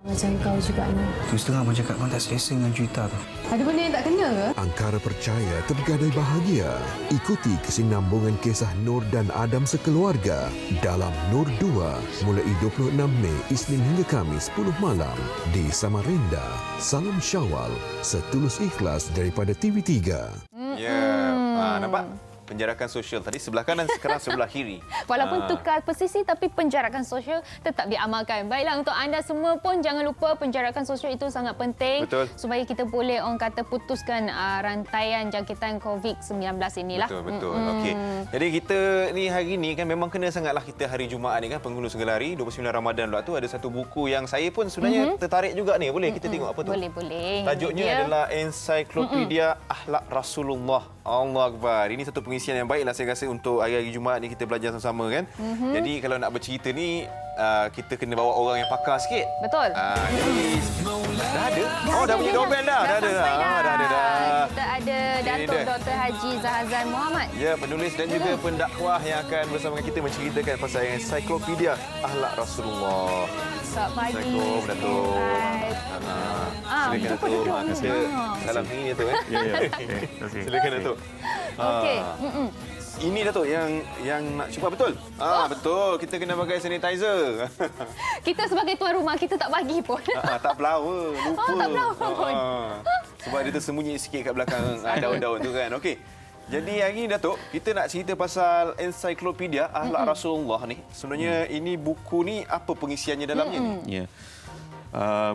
Macam kau juga ni. Terus terang abang cakap abang tak selesa dengan Juwita tu. Ada benda yang tak kena ke? Angkara percaya tergadai bahagia. Ikuti kesinambungan kisah Nur dan Adam sekeluarga dalam Nur 2 mulai 26 Mei Isnin hingga Khamis 10 malam di Samarinda. Salam Syawal, setulus ikhlas daripada TV3. Nampak? Penjarakan sosial tadi sebelah kanan, sekarang sebelah kiri. Walaupun tukar posisi tapi penjarakan sosial tetap diamalkan. Baiklah, untuk anda semua pun jangan lupa penjarakan sosial itu sangat penting. Betul. Supaya kita boleh orang kata putuskan rantaian jangkitan COVID-19 inilah. Betul. Okey. Jadi kita ni hari ni kan memang kena sangatlah kita hari Jumaat ni kan, penghulu segala hari 29 Ramadan pula tu, ada satu buku yang saya pun sebenarnya tertarik juga ni. Boleh kita tengok apa tu? Boleh. Tajuknya adalah Ensiklopedia Akhlak Rasulullah. Allah Akbar. Ini satu pengisian yang baiklah saya rasa untuk hari-hari Jumaat ni kita belajar sama-sama kan. Jadi kalau nak bercerita ni kita kena bawa orang yang pakar sikit. Betul. Jadi dah ada. Dah bunyi doorbell dah. Dah ada. Kita ada Datuk Dr. Haji Zahazan Muhammad. Ya, penulis dan juga pendakwah yang akan bersama dengan kita menceritakan pasal Ensiklopedia Akhlak Rasulullah. Selamat pagi. Assalamualaikum, Datuk. Silakan Datuk. Salam tinggi Datuk. Silakan Datuk. Okey. Ini Datuk yang nak cuba betul. Betul. Kita kena pakai sanitizer. Kita sebagai tuan rumah kita tak bagi pun. Tak flower, lupa. Tak flower pun. Sebab dia tersembunyi sikit kat belakang daun-daun tu kan. Okey. Jadi hari ini Datuk, kita nak cerita pasal Ensiklopedia Akhlak Rasulullah ni. Sebenarnya ini buku ni apa pengisiannya dalamnya ni? Ya.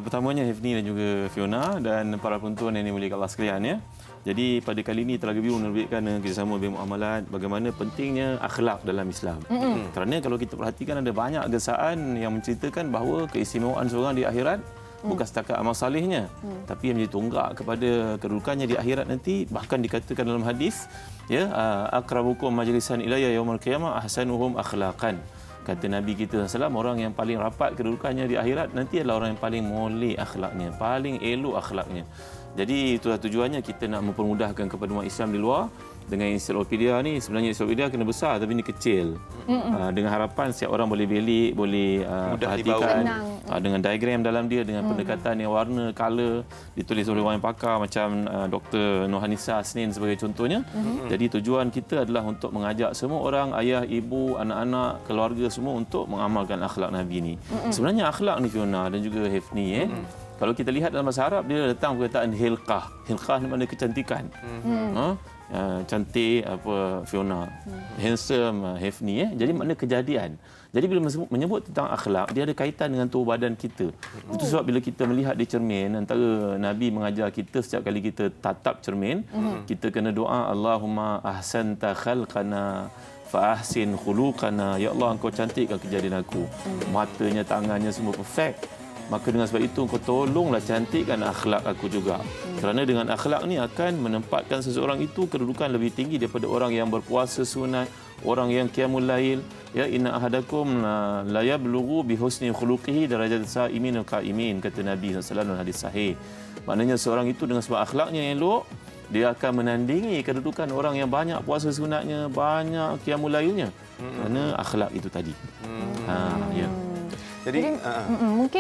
Pertamanya Hifni dan juga Fiona dan para penonton yang dimuliakan Allah sekalian ya. Jadi pada kali ini Telaga Biru menerbitkan kerjasama BEM Muamalat bagaimana pentingnya akhlak dalam Islam. Kerana kalau kita perhatikan ada banyak gesaan yang menceritakan bahawa keistimewaan seorang di akhirat bukan setakat amal salihnya, tapi yang menjadi tonggak kepada kedudukannya di akhirat nanti. Bahkan dikatakan dalam hadis, ya, akrabukum majlisan ilayya yaumil qiyamah ahsanuhum akhlaqan. Kata Nabi kita SAW, orang yang paling rapat kedudukannya di akhirat nanti adalah orang yang paling molek akhlaknya, paling elok akhlaknya. Jadi itulah tujuannya, kita nak mempermudahkan kepada umat Islam di luar. Dengan ensiklopedia ni, sebenarnya ensiklopedia kena besar tapi ni kecil. Dengan harapan setiap orang boleh belik, boleh perhatikan dengan diagram dalam dia, dengan pendekatan yang warna, color, ditulis oleh orang yang pakar macam Dr. Nohanisa Asnin sebagai contohnya. Jadi tujuan kita adalah untuk mengajak semua orang, ayah, ibu, anak-anak, keluarga semua untuk mengamalkan akhlak Nabi ni. Sebenarnya akhlak ni Fiona dan juga Hifni kalau kita lihat dalam bahasa Arab, dia datang perkataan hilqah. Hilqah ni makna kecantikan. Cantik apa Fiona, handsome Hifni Jadi makna kejadian. Jadi bila menyebut tentang akhlak, dia ada kaitan dengan tubuh badan kita. Itu sebab bila kita melihat di cermin, antara Nabi mengajar kita setiap kali kita tatap cermin, kita kena doa Allahumma ahsanta khalqana fa ahsin khuluqana, ya Allah engkau cantikkan kejadian aku. Matanya, tangannya semua perfect. Maka dengan sebab itu engkau tolonglah cantikkan akhlak aku juga. Kerana dengan akhlak ni akan menempatkan seseorang itu kedudukan lebih tinggi daripada orang yang berpuasa sunat, orang yang qiyamul lail. Ya, inna ahadakum la yablughu bi husni khuluqihi darajat sa'imin qaimin, kata Nabi sallallahu alaihi hadis sahih. Maknanya seorang itu dengan sebab akhlaknya yang elok, dia akan menandingi kedudukan orang yang banyak puasa sunatnya, banyak qiyamul lailnya. Kerana akhlak itu tadi. Ya. Jadi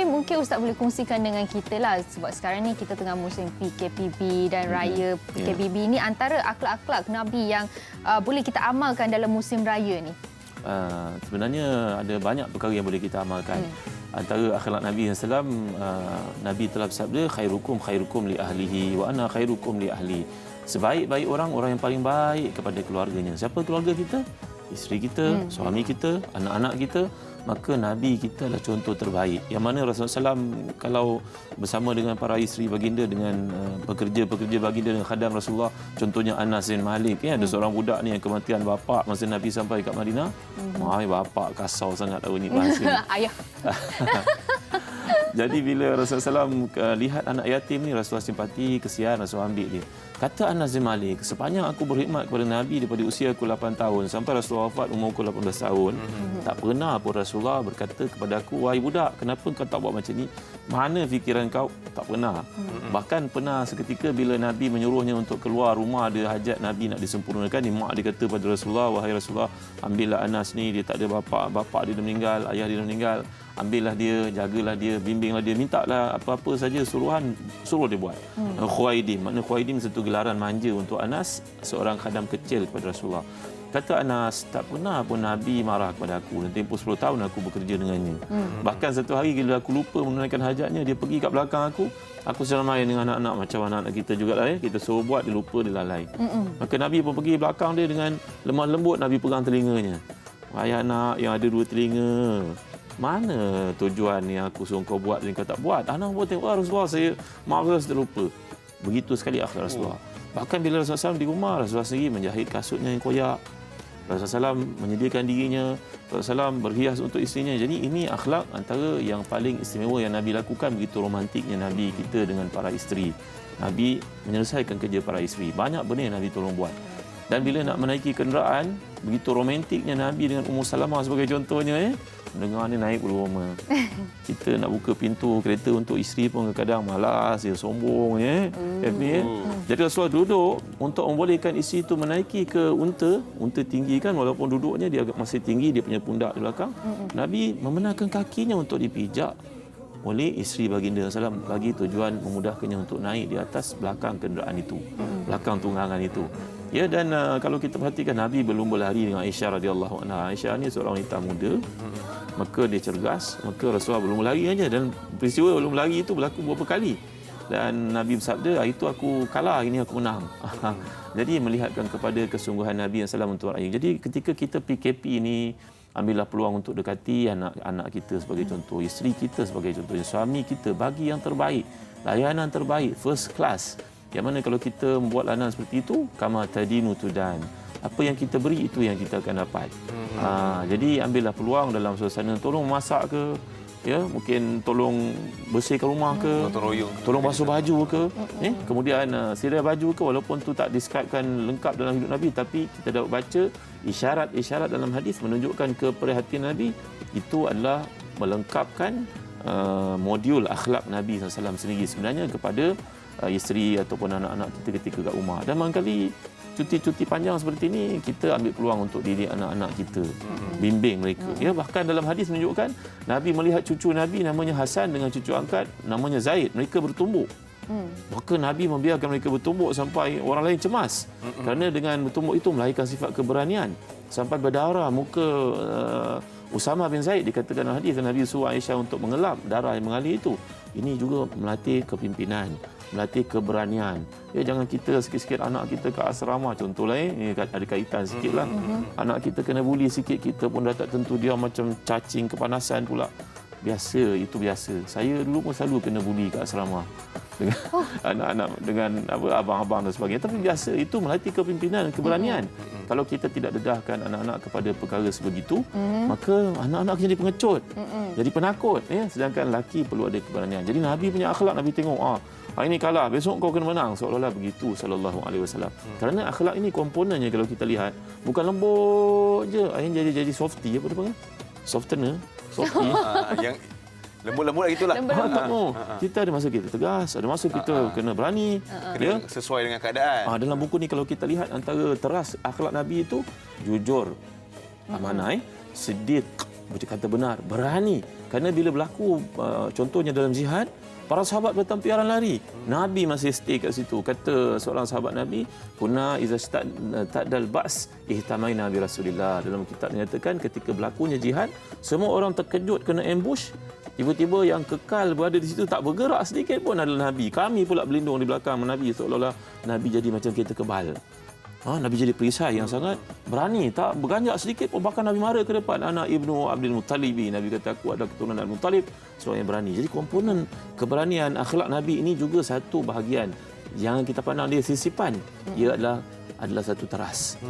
mungkin Ustaz boleh kongsikan dengan kita lah, sebab sekarang ni kita tengah musim PKPB dan raya PKPB ni, antara akhlak-akhlak Nabi yang boleh kita amalkan dalam musim raya ni. Sebenarnya ada banyak perkara yang boleh kita amalkan. Antara akhlak Nabi SAW, Nabi telah bersabda, khairukum khairukum li ahlihi wa ana khairukum li ahli. Sebaik-baik orang yang paling baik kepada keluarganya. Siapa keluarga kita? Isteri kita, suami kita, anak-anak kita. Maka Nabi kita adalah contoh terbaik. Yang mana Rasulullah SAW kalau bersama dengan para isteri baginda, dengan pekerja-pekerja baginda dan khadam Rasulullah, contohnya Anas bin Malik, ada seorang budak ni yang kematian bapa masa Nabi sampai kat Madinah. Bapa kasau sangat tahu ni bahasa. Ayah. Jadi bila Rasulullah SAW lihat anak yatim ni, Rasulullah simpati, kesian, Rasulullah ambil dia. Kata Anas bin Malik, sepanjang aku berkhidmat kepada Nabi daripada usia aku 8 tahun sampai Rasulullah wafat umur aku 18 tahun, tak pernah pun Rasulullah berkata kepada aku, wahai budak, kenapa kau tak buat macam ni? Mana fikiran kau? Tak pernah. Bahkan pernah seketika bila Nabi menyuruhnya untuk keluar rumah, ada hajat Nabi nak disempurnakan, mak dia kata pada Rasulullah, wahai Rasulullah, ambillah Anas ni, dia tak ada bapa dia dah meninggal, ayah dia dah meninggal. Ambillah dia, jagalah dia, bimbinglah dia, mintalah apa-apa saja suruhan, suruh dia buat. Khuwaidim, makna Khuwaidim satu gelaran manja untuk Anas, seorang khadam kecil kepada Rasulullah. Kata Anas, tak pernah pun Nabi marah kepada aku. Dan tempoh 10 tahun aku bekerja dengannya. Bahkan satu hari bila aku lupa menunaikan hajatnya, dia pergi kat belakang aku sedang main dengan anak-anak macam anak-anak kita jugalah, kita suruh buat, dia lupa, dia lalai. Maka Nabi pun pergi belakang dia dengan lemah lembut, Nabi pegang telinganya. Wahai anak yang ada 2 telinga, mana tujuan yang aku suruh kau buat dan kau tak buat? Anak pun tengok, Rasulullah saya marah, saya terlupa. Begitu sekali akhlak Rasulullah. Bahkan bila Rasulullah SAW di rumah, Rasulullah sendiri menjahit kasutnya yang koyak. Rasulullah SAW menyediakan dirinya, Rasulullah SAW berhias untuk isterinya. Jadi ini akhlak antara yang paling istimewa yang Nabi lakukan. Begitu romantiknya Nabi kita dengan para isteri. Nabi menyelesaikan kerja para isteri. Banyak benda yang Nabi tolong buat. Dan bila nak menaiki kenderaan, begitu romantiknya Nabi dengan Ummu Salamah sebagai contohnya, dengar ni naik bulu roma. Kita nak buka pintu kereta untuk isteri pun kadang-kadang malas, dia sombong Jadi Rasulullah duduk untuk membolehkan isteri itu menaiki ke unta tinggi kan, walaupun duduknya dia agak masih tinggi, dia punya pundak di belakang. Nabi membenarkan kakinya untuk dipijak oleh isteri baginda SAW, bagi tujuan memudahkannya untuk naik di atas belakang kenderaan itu, belakang tunggangan itu. Ya, dan kalau kita perhatikan Nabi berlumba lari dengan Aisyah radhiyallahu anha. Aisyah ni seorang wanita muda, maka dia cergas, maka Rasulullah berlumba lari saja, dan peristiwa berlumba lari itu berlaku beberapa kali. Dan Nabi bersabda, hari itu aku kalah, hari ini aku menang. Jadi melihatkan kepada kesungguhan Nabi SAW untuk rakyat. Jadi ketika kita PKP ini, ambillah peluang untuk dekati anak-anak kita sebagai contoh, isteri kita sebagai contoh, suami kita, bagi yang terbaik, layanan terbaik, first class. Yang mana kalau kita membuat layanan seperti itu, kama tadinu tudan. Apa yang kita beri, itu yang kita akan dapat. Jadi ambillah peluang dalam suasana, tolong masak ke, ya, mungkin tolong bersihkan rumah ke, tolong basuh baju ke, kemudian sedia baju ke, walaupun tu tak describekan lengkap dalam hidup Nabi, tapi kita dapat baca isyarat-isyarat dalam hadis menunjukkan keprihatinan Nabi. Itu adalah melengkapkan modul akhlak Nabi SAW sendiri sebenarnya kepada isteri ataupun anak-anak kita ketika kat rumah. Dan barangkali cuti-cuti panjang seperti ini, kita ambil peluang untuk didik anak-anak kita, bimbing mereka. Ya, bahkan dalam hadis menunjukkan Nabi melihat cucu Nabi namanya Hasan dengan cucu angkat namanya Zaid, mereka bertumbuk. Maka Nabi membiarkan mereka bertumbuk sampai orang lain cemas. Kerana dengan bertumbuk itu melahirkan sifat keberanian. Sampai berdarah muka Usama bin Zaid, dikatakan dalam hadis Nabi suruh Aisyah untuk mengelap darah yang mengalir itu. Ini juga melatih kepimpinan, melatih keberanian. Ya, jangan kita sikit-sikit anak kita ke asrama contohlah, ini ada kaitan sikitlah. Anak kita kena buli sikit, kita pun dah tak tentu, dia macam cacing kepanasan pula. biasa, itu biasa. Saya dulu pun selalu kena buli kat asrama dengan anak-anak, dengan abang-abang dan sebagainya. Tapi biasa, itu melatih kepimpinan, keberanian. Kalau kita tidak dedahkan anak-anak kepada perkara sebegitu, maka anak-anak jadi pengecut, jadi penakut. Ya? Sedangkan lelaki perlu ada keberanian. Jadi Nabi punya akhlak, Nabi tengok, hari ini kalah, besok kau kena menang. Seolah-olah begitu, sallallahu alaihi wasallam. Kerana akhlak ini komponennya kalau kita lihat, bukan lembut je. Akhirnya jadi softy, apa dia panggil? Softener. Softy. Yang lembut-lembut gitulah. Tak mau. Kita ada masa kita tegas, ada masa kita kena berani. Kena sesuai dengan keadaan. Dalam buku ni kalau kita lihat antara teras akhlak Nabi itu jujur, amanah, siddiq, berkata benar, berani. Kerana bila berlaku contohnya dalam jihad, para sahabat bertampiaran lari. Nabi masih stay kat situ. Kata seorang sahabat Nabi, "Kunna iza ta'dal ba's ihtamaina bi Rasulillah." Dalam kitab dinyatakan ketika berlakunya jihad, semua orang terkejut kena ambush. Tiba-tiba yang kekal berada di situ tak bergerak sedikit pun adalah Nabi. Kami pula berlindung di belakang Nabi, seolah-olah Nabi jadi macam kereta kebal. Nabi jadi perisai yang sangat berani, tak berganjak sedikit pun. Bahkan Nabi mara ke depan anak Ibnu Abdul Muttalib. Nabi kata, aku adalah keturunan Abdul Muttalib, seorang yang berani. Jadi komponen keberanian akhlak Nabi ini juga satu bahagian yang kita pandang dia sisipan. Ia adalah satu teras.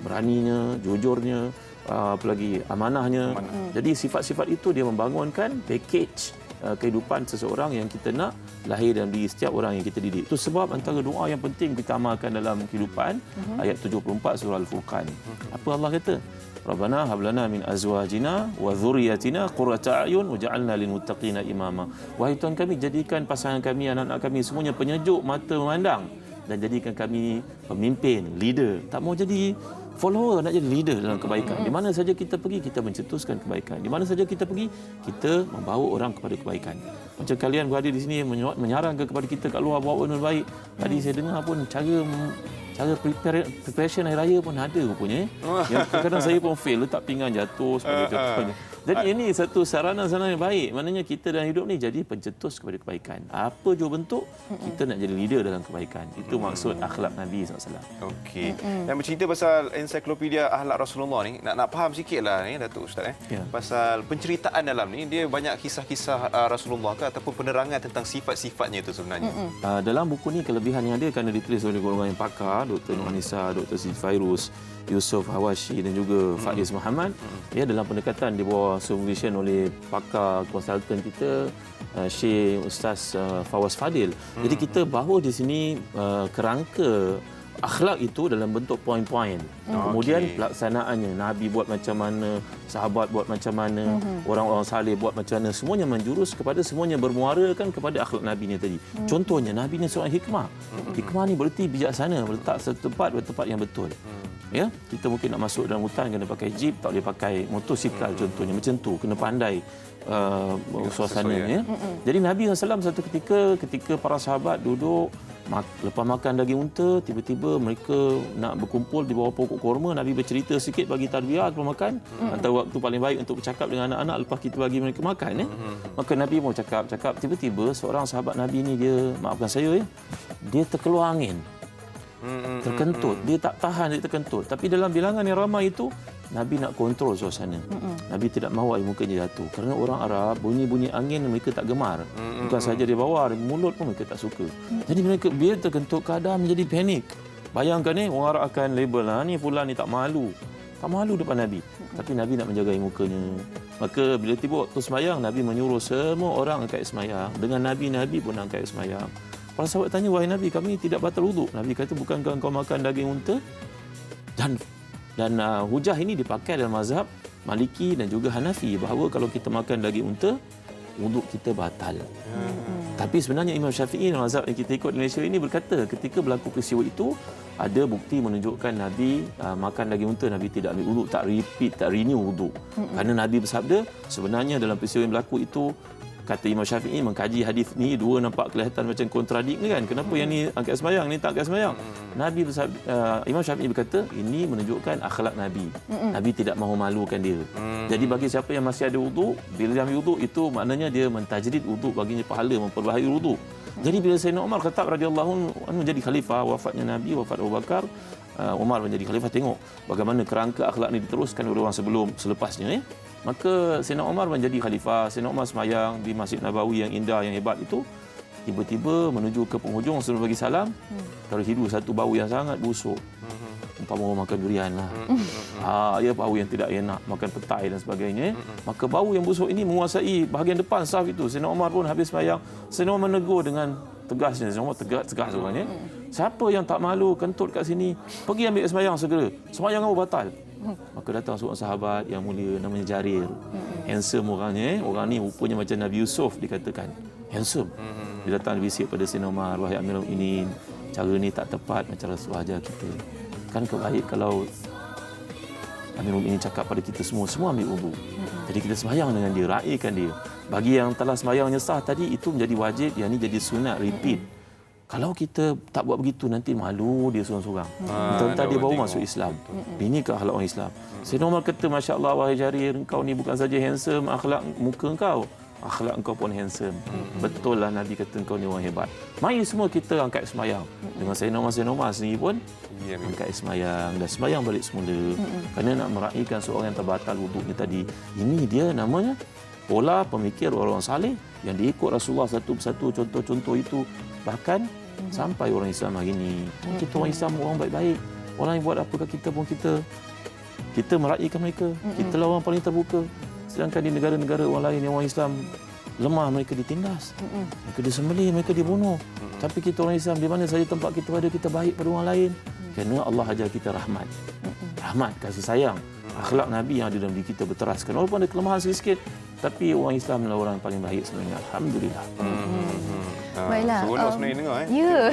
Beraninya, jujurnya, apalagi amanahnya. Jadi sifat-sifat itu dia membangunkan package kehidupan seseorang yang kita nak lahir dan di setiap orang yang kita didik. Itu sebab antara doa yang penting kita amalkan dalam kehidupan, ayat 74 surah Al-Furqan. Apa Allah kata? Rabbana hab lana min azwajina wa dhurriyyatina qurrata a'yun waj'alna lil muttaqina imama. Wahai Tuhan kami, jadikan pasangan kami, anak-anak kami semuanya penyejuk mata memandang, dan jadikan kami pemimpin, leader. Tak mau jadi follower, nak jadi leader dalam kebaikan. Di mana saja kita pergi, kita mencetuskan kebaikan. Di mana saja kita pergi, kita membawa orang kepada kebaikan. Macam kalian berada di sini menyarankan kepada kita kat luar bawa benda baik. Tadi saya dengar pun cara preparation hari raya pun ada rupanya. Yang kadang-kadang saya pun fail, letak pinggan jatuh sebagainya. Jadi ini satu sarana-sarana yang baik. Maknanya kita dalam hidup ni jadi pencetus kepada kebaikan. Apa jua bentuk, kita nak jadi leader dalam kebaikan. Itu maksud akhlak Nabi SAW. Okey. Dan bercerita pasal ensiklopedia akhlak Rasulullah ni, nak faham sikitlah ni Datuk Ustaz pasal penceritaan dalam ni, dia banyak kisah-kisah Rasulullah ke ataupun penerangan tentang sifat-sifatnya itu sebenarnya. Dalam buku ni kelebihan yang ada kerana ditulis oleh golongan yang pakar, Dr. Nur Anissa, Dr. Siti Fairuz, Yusuf Hawashi dan juga Faiz Muhammad. Ya, dalam pendekatan di bawah supervision oleh pakar konsultan kita, Syekh Ustaz Fawaz Fadil. Jadi kita bawa di sini kerangka akhlak itu dalam bentuk poin-poin. Kemudian pelaksanaannya, Nabi buat macam mana, sahabat buat macam mana, orang-orang saleh buat macam mana, semuanya menjurus kepada, semuanya bermuarakan kepada akhlak Nabi ni tadi. Contohnya, Nabi ni seorang hikmah. Hikmah ni berarti bijaksana, berletak satu tempat yang betul. Ya, kita mungkin nak masuk dalam hutan kena pakai jeep, tak boleh pakai motosikal contohnya, macam tu, kena pandai suasananya. Jadi Nabi SAW satu ketika para sahabat duduk lepas makan daging unta, tiba-tiba mereka nak berkumpul di bawah pokok kurma. Nabi bercerita sikit bagi tarbiyah sebelum makan. Antara waktu paling baik untuk bercakap dengan anak-anak lepas kita bagi mereka makan. Maka Nabi mau cakap, tiba-tiba seorang sahabat Nabi ni, dia, maafkan saya dia terkeluar angin. Terkentut. Dia tak tahan, dia terkentut. Tapi dalam bilangan yang ramai itu, Nabi nak kontrol suasana. Nabi tidak mahu air mukanya jatuh. Kerana orang Arab, bunyi-bunyi angin mereka tak gemar. Bukan sahaja di bawah, di mulut pun mereka tak suka. Jadi mereka bila terkentut, keadaan menjadi panik. Bayangkan orang Arab akan label, ni fulan ni tak malu. Tak malu depan Nabi. Tapi Nabi nak menjaga air mukanya. Maka bila tiba waktu semayang, Nabi menyuruh semua orang angkat semayang. Dengan Nabi pun angkat semayang. Para sahabat tanya, wahai Nabi, kami tidak batal wuduk. Nabi kata, bukankah engkau makan daging unta? Dan hujah ini dipakai dalam mazhab Maliki dan juga Hanafi, bahawa kalau kita makan daging unta, wuduk kita batal. Tapi sebenarnya Imam Syafi'i dalam mazhab yang kita ikut di Malaysia ini berkata, ketika berlaku peristiwa itu, ada bukti menunjukkan Nabi makan daging unta, Nabi tidak ambil wuduk, tak repeat, tak renew wuduk. Kerana Nabi bersabda, sebenarnya dalam peristiwa yang berlaku itu, kata Imam Syafi'i, mengkaji hadis ni, dua nampak kelihatan macam kontradik ni kan. Kenapa yang ni angkat sembahyang, ni tak angkat sembahyang? Nabi Imam Syafi'i berkata, ini menunjukkan akhlak Nabi. Nabi tidak mahu malukan dia. Jadi bagi siapa yang masih ada wuduk, bila dia ambil wuduk, itu maknanya dia mentajrid wuduk, baginya pahala, memperbaharui wuduk. Jadi bila Sayyidina Umar Khattab radhiyallahu anhu jadi khalifah, wafatnya Nabi, wafat Abu Bakar, Umar menjadi khalifah, tengok bagaimana kerangka akhlak ni diteruskan oleh orang selepasnya. Maka Sayyidina Umar menjadi khalifah. Sayyidina Umar sembahyang di Masjid Nabawi yang indah, yang hebat itu. Tiba-tiba menuju ke penghujung sebelum bagi salam, terhidu satu bau yang sangat busuk. Umpama orang makan durian lah. Ya, bau yang tidak enak, makan petai dan sebagainya. Maka bau yang busuk ini menguasai bahagian depan saf itu. Sayyidina Umar pun habis sembahyang, Sayyidina Umar menegur dengan tegasnya. Sayyidina Umar tegas orangnya. Siapa yang tak malu kentut kat sini, pergi ambil sembahyang segera. Sembahyang kamu batal. Maka datang seorang sahabat yang mulia namanya Jarir. Handsome orangnya. Orang ni rupanya macam Nabi Yusuf dikatakan. Handsome. Dia datang bisik pada Sayyidina Umar, wahai Amirul Mukminin, cara ni tak tepat macam Rasulullah ajar kita. Kan kebaik kalau Amirul Mukminin cakap pada kita semua ambil wudu. Jadi kita sembahyang dengan dia, raikan dia. Bagi yang telah sembahyangnya sah tadi, itu menjadi wajib, yang ini jadi sunat, repeat. Kalau kita tak buat begitu, nanti malu dia seorang-seorang. Entah dia baru masuk Islam. Ini ke akhlak orang Islam. Sayyidina Umar kata, Masya Allah, wahai Jarir, engkau ni bukan saja handsome, akhlak muka engkau, akhlak engkau pun handsome. Betul lah Nabi kata engkau ni orang hebat. Mari semua kita angkat sembahyang. Dengan Sayyidina Umar sendiri pun angkat sembahyang dan sembahyang balik semula. Kerana nak meraihkan seorang yang terbatal wuduknya tadi. Ini dia namanya pola pemikir orang-orang saleh yang diikut Rasulullah satu persatu contoh-contoh itu. Bahkan sampai orang Islam hari ini. Kita orang Islam orang baik-baik. Orang yang buat apa kat kita pun kita meraihkan mereka. Kita lah orang paling terbuka. Sedangkan di negara-negara orang lain yang orang Islam lemah, mereka ditindas. Mereka disembelih, mereka dibunuh. Tapi kita orang Islam, di mana saja tempat kita berada, kita baik pada orang lain. Kerana Allah ajar kita rahmat. Rahmat, kasih sayang. Akhlak Nabi yang ada dalam diri kita berteraskan. Walaupun ada kelemahan sikit-sikit, tapi orang Islam adalah orang paling baik sebenarnya. Alhamdulillah. Baiklah. Seronok sebenarnya dengar. Ya.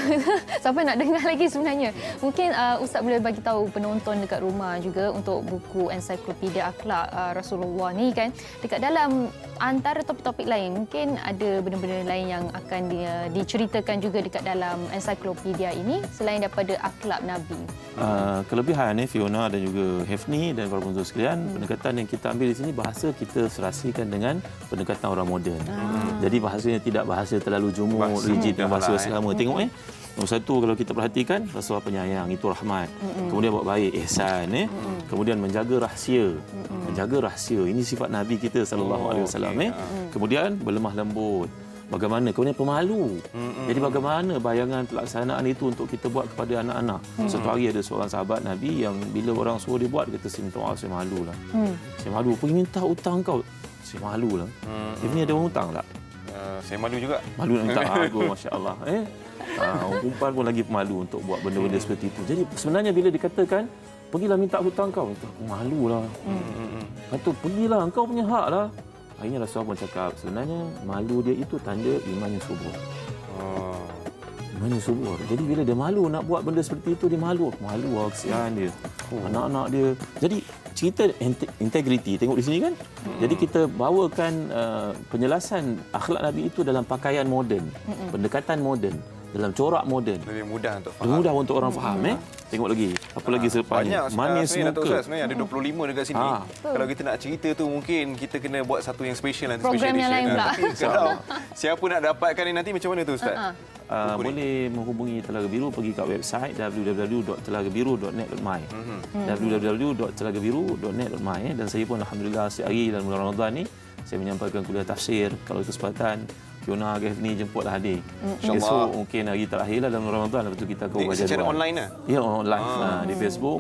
Sampai nak dengar lagi sebenarnya. Mungkin Ustaz boleh bagi tahu penonton dekat rumah juga untuk buku Ensiklopedia Akhlak Rasulullah ni kan. Dekat dalam antara topik-topik lain, mungkin ada benda-benda lain yang akan diceritakan juga dekat dalam ensiklopedia ini selain daripada akhlak Nabi. Kelebihan Fiona dan juga Hefni dan para penonton sekalian, pendekatan yang kita ambil di sini bahasa kita serasikan dengan pendekatan orang moden. Jadi bahasanya tidak bahasa terlalu jumur, rigid dan bahasa selama. Tengok nombor satu kalau kita perhatikan, Rasulullah penyayang, itu rahmat. Kemudian buat baik, ihsan. Kemudian menjaga rahsia. Menjaga rahsia. Ini sifat Nabi kita sallallahu alaihi wasallam. Kemudian berlemah lembut. Bagaimana? Kemudian pemalu. Jadi bagaimana bayangan pelaksanaan itu untuk kita buat kepada anak-anak. Satu hari ada seorang sahabat Nabi yang bila orang suruh dia buat, dia kata, saya minta maaf, saya malu lah. Saya malu. Pergi minta hutang kau. Saya malu lah. Ini ada orang hutang tak? Saya malu juga. Malu nak minta agung, Masya Allah. Orang perempuan pun lagi pemalu untuk buat benda-benda seperti itu. Jadi sebenarnya bila dikatakan, pergilah minta hutang kau. Aku malu lah. Patut pergilah, engkau punya hak lah. Akhirnya Rasulullah pun cakap, sebenarnya malu dia itu tanda imannya subur. Imannya subur. Jadi bila dia malu nak buat benda seperti itu, dia malu. Malu lah, kesian dia. Anak-anak dia. Jadi cerita integriti, tengok di sini kan. Jadi kita bawakan penjelasan akhlak Nabi itu dalam pakaian moden, pendekatan moden, dalam corak moden. Lebih mudah untuk faham. Lebih mudah untuk orang faham. Tengok lagi. Apa lagi selepasnya? Manis muka. Sebenarnya ada 25 dekat sini. Kalau kita nak cerita tu mungkin kita kena buat satu yang special nanti. Program yang lain pula. Kalau siapa nak dapatkan ni nanti macam mana tu Ustaz? Boleh menghubungi Telaga Biru, pergi kat website www.telagabiru.net.my www.telagabiru.net.my dan saya pun alhamdulillah setiap hari dalam bulan Ramadan ni saya menyampaikan kuliah tafsir. Kalau kesempatan Fiona ni jemputlah hadir. Esok mungkin hari terakhirlah dalam Ramadan, lepas tu kita akan buat jadual. Secara online lah? Ya, online di Facebook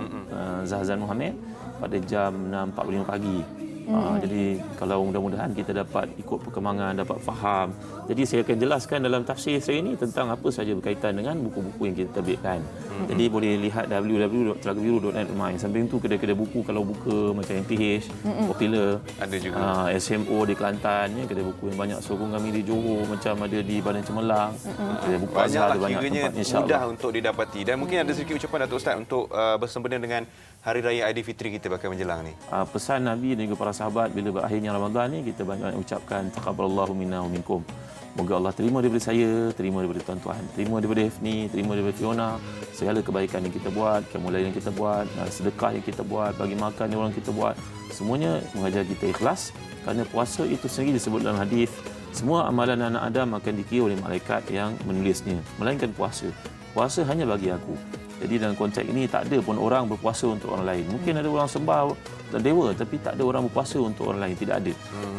Zahzan Muhammad pada jam 6.45 pagi. Jadi kalau mudah-mudahan kita dapat ikut perkembangan, dapat faham. Jadi saya akan jelaskan dalam tafsir saya ini tentang apa sahaja berkaitan dengan buku-buku yang kita terbitkan. Jadi boleh lihat www.telagabiru.net.my. Samping tu kedai-kedai buku kalau buka macam MPH, Popular, ada juga. SMO di Kelantan, ya, kedai buku yang banyak sokong kami di Johor, macam ada di Badan Cemerlang. Kedai buku Azhar ada banyak tempat, insya-Allah. Mudah untuk didapati. Dan mungkin ada sedikit ucapan Datuk Ustaz untuk bersempena dengan Hari Raya Aidilfitri kita bakal menjelang ni. Pesan Nabi dan juga para sahabat bila berakhirnya Ramadan ni, kita banyak ucapkan taqabbalallahu minna wa minkum. Moga Allah terima daripada saya, terima daripada tuan-tuan, terima daripada Hefni, terima daripada Fiona, segala kebaikan yang kita buat, kemuliaan yang kita buat, sedekah yang kita buat, bagi makan yang orang kita buat, semuanya mengajar kita ikhlas. Kerana puasa itu sendiri disebut dalam hadis, semua amalan anak Adam akan dikira oleh malaikat yang menulisnya, melainkan puasa. Puasa hanya bagi aku. Jadi dalam konteks ini tak ada pun orang berpuasa untuk orang lain. Mungkin ada orang sembah dewa tapi tak ada orang berpuasa untuk orang lain, tidak ada.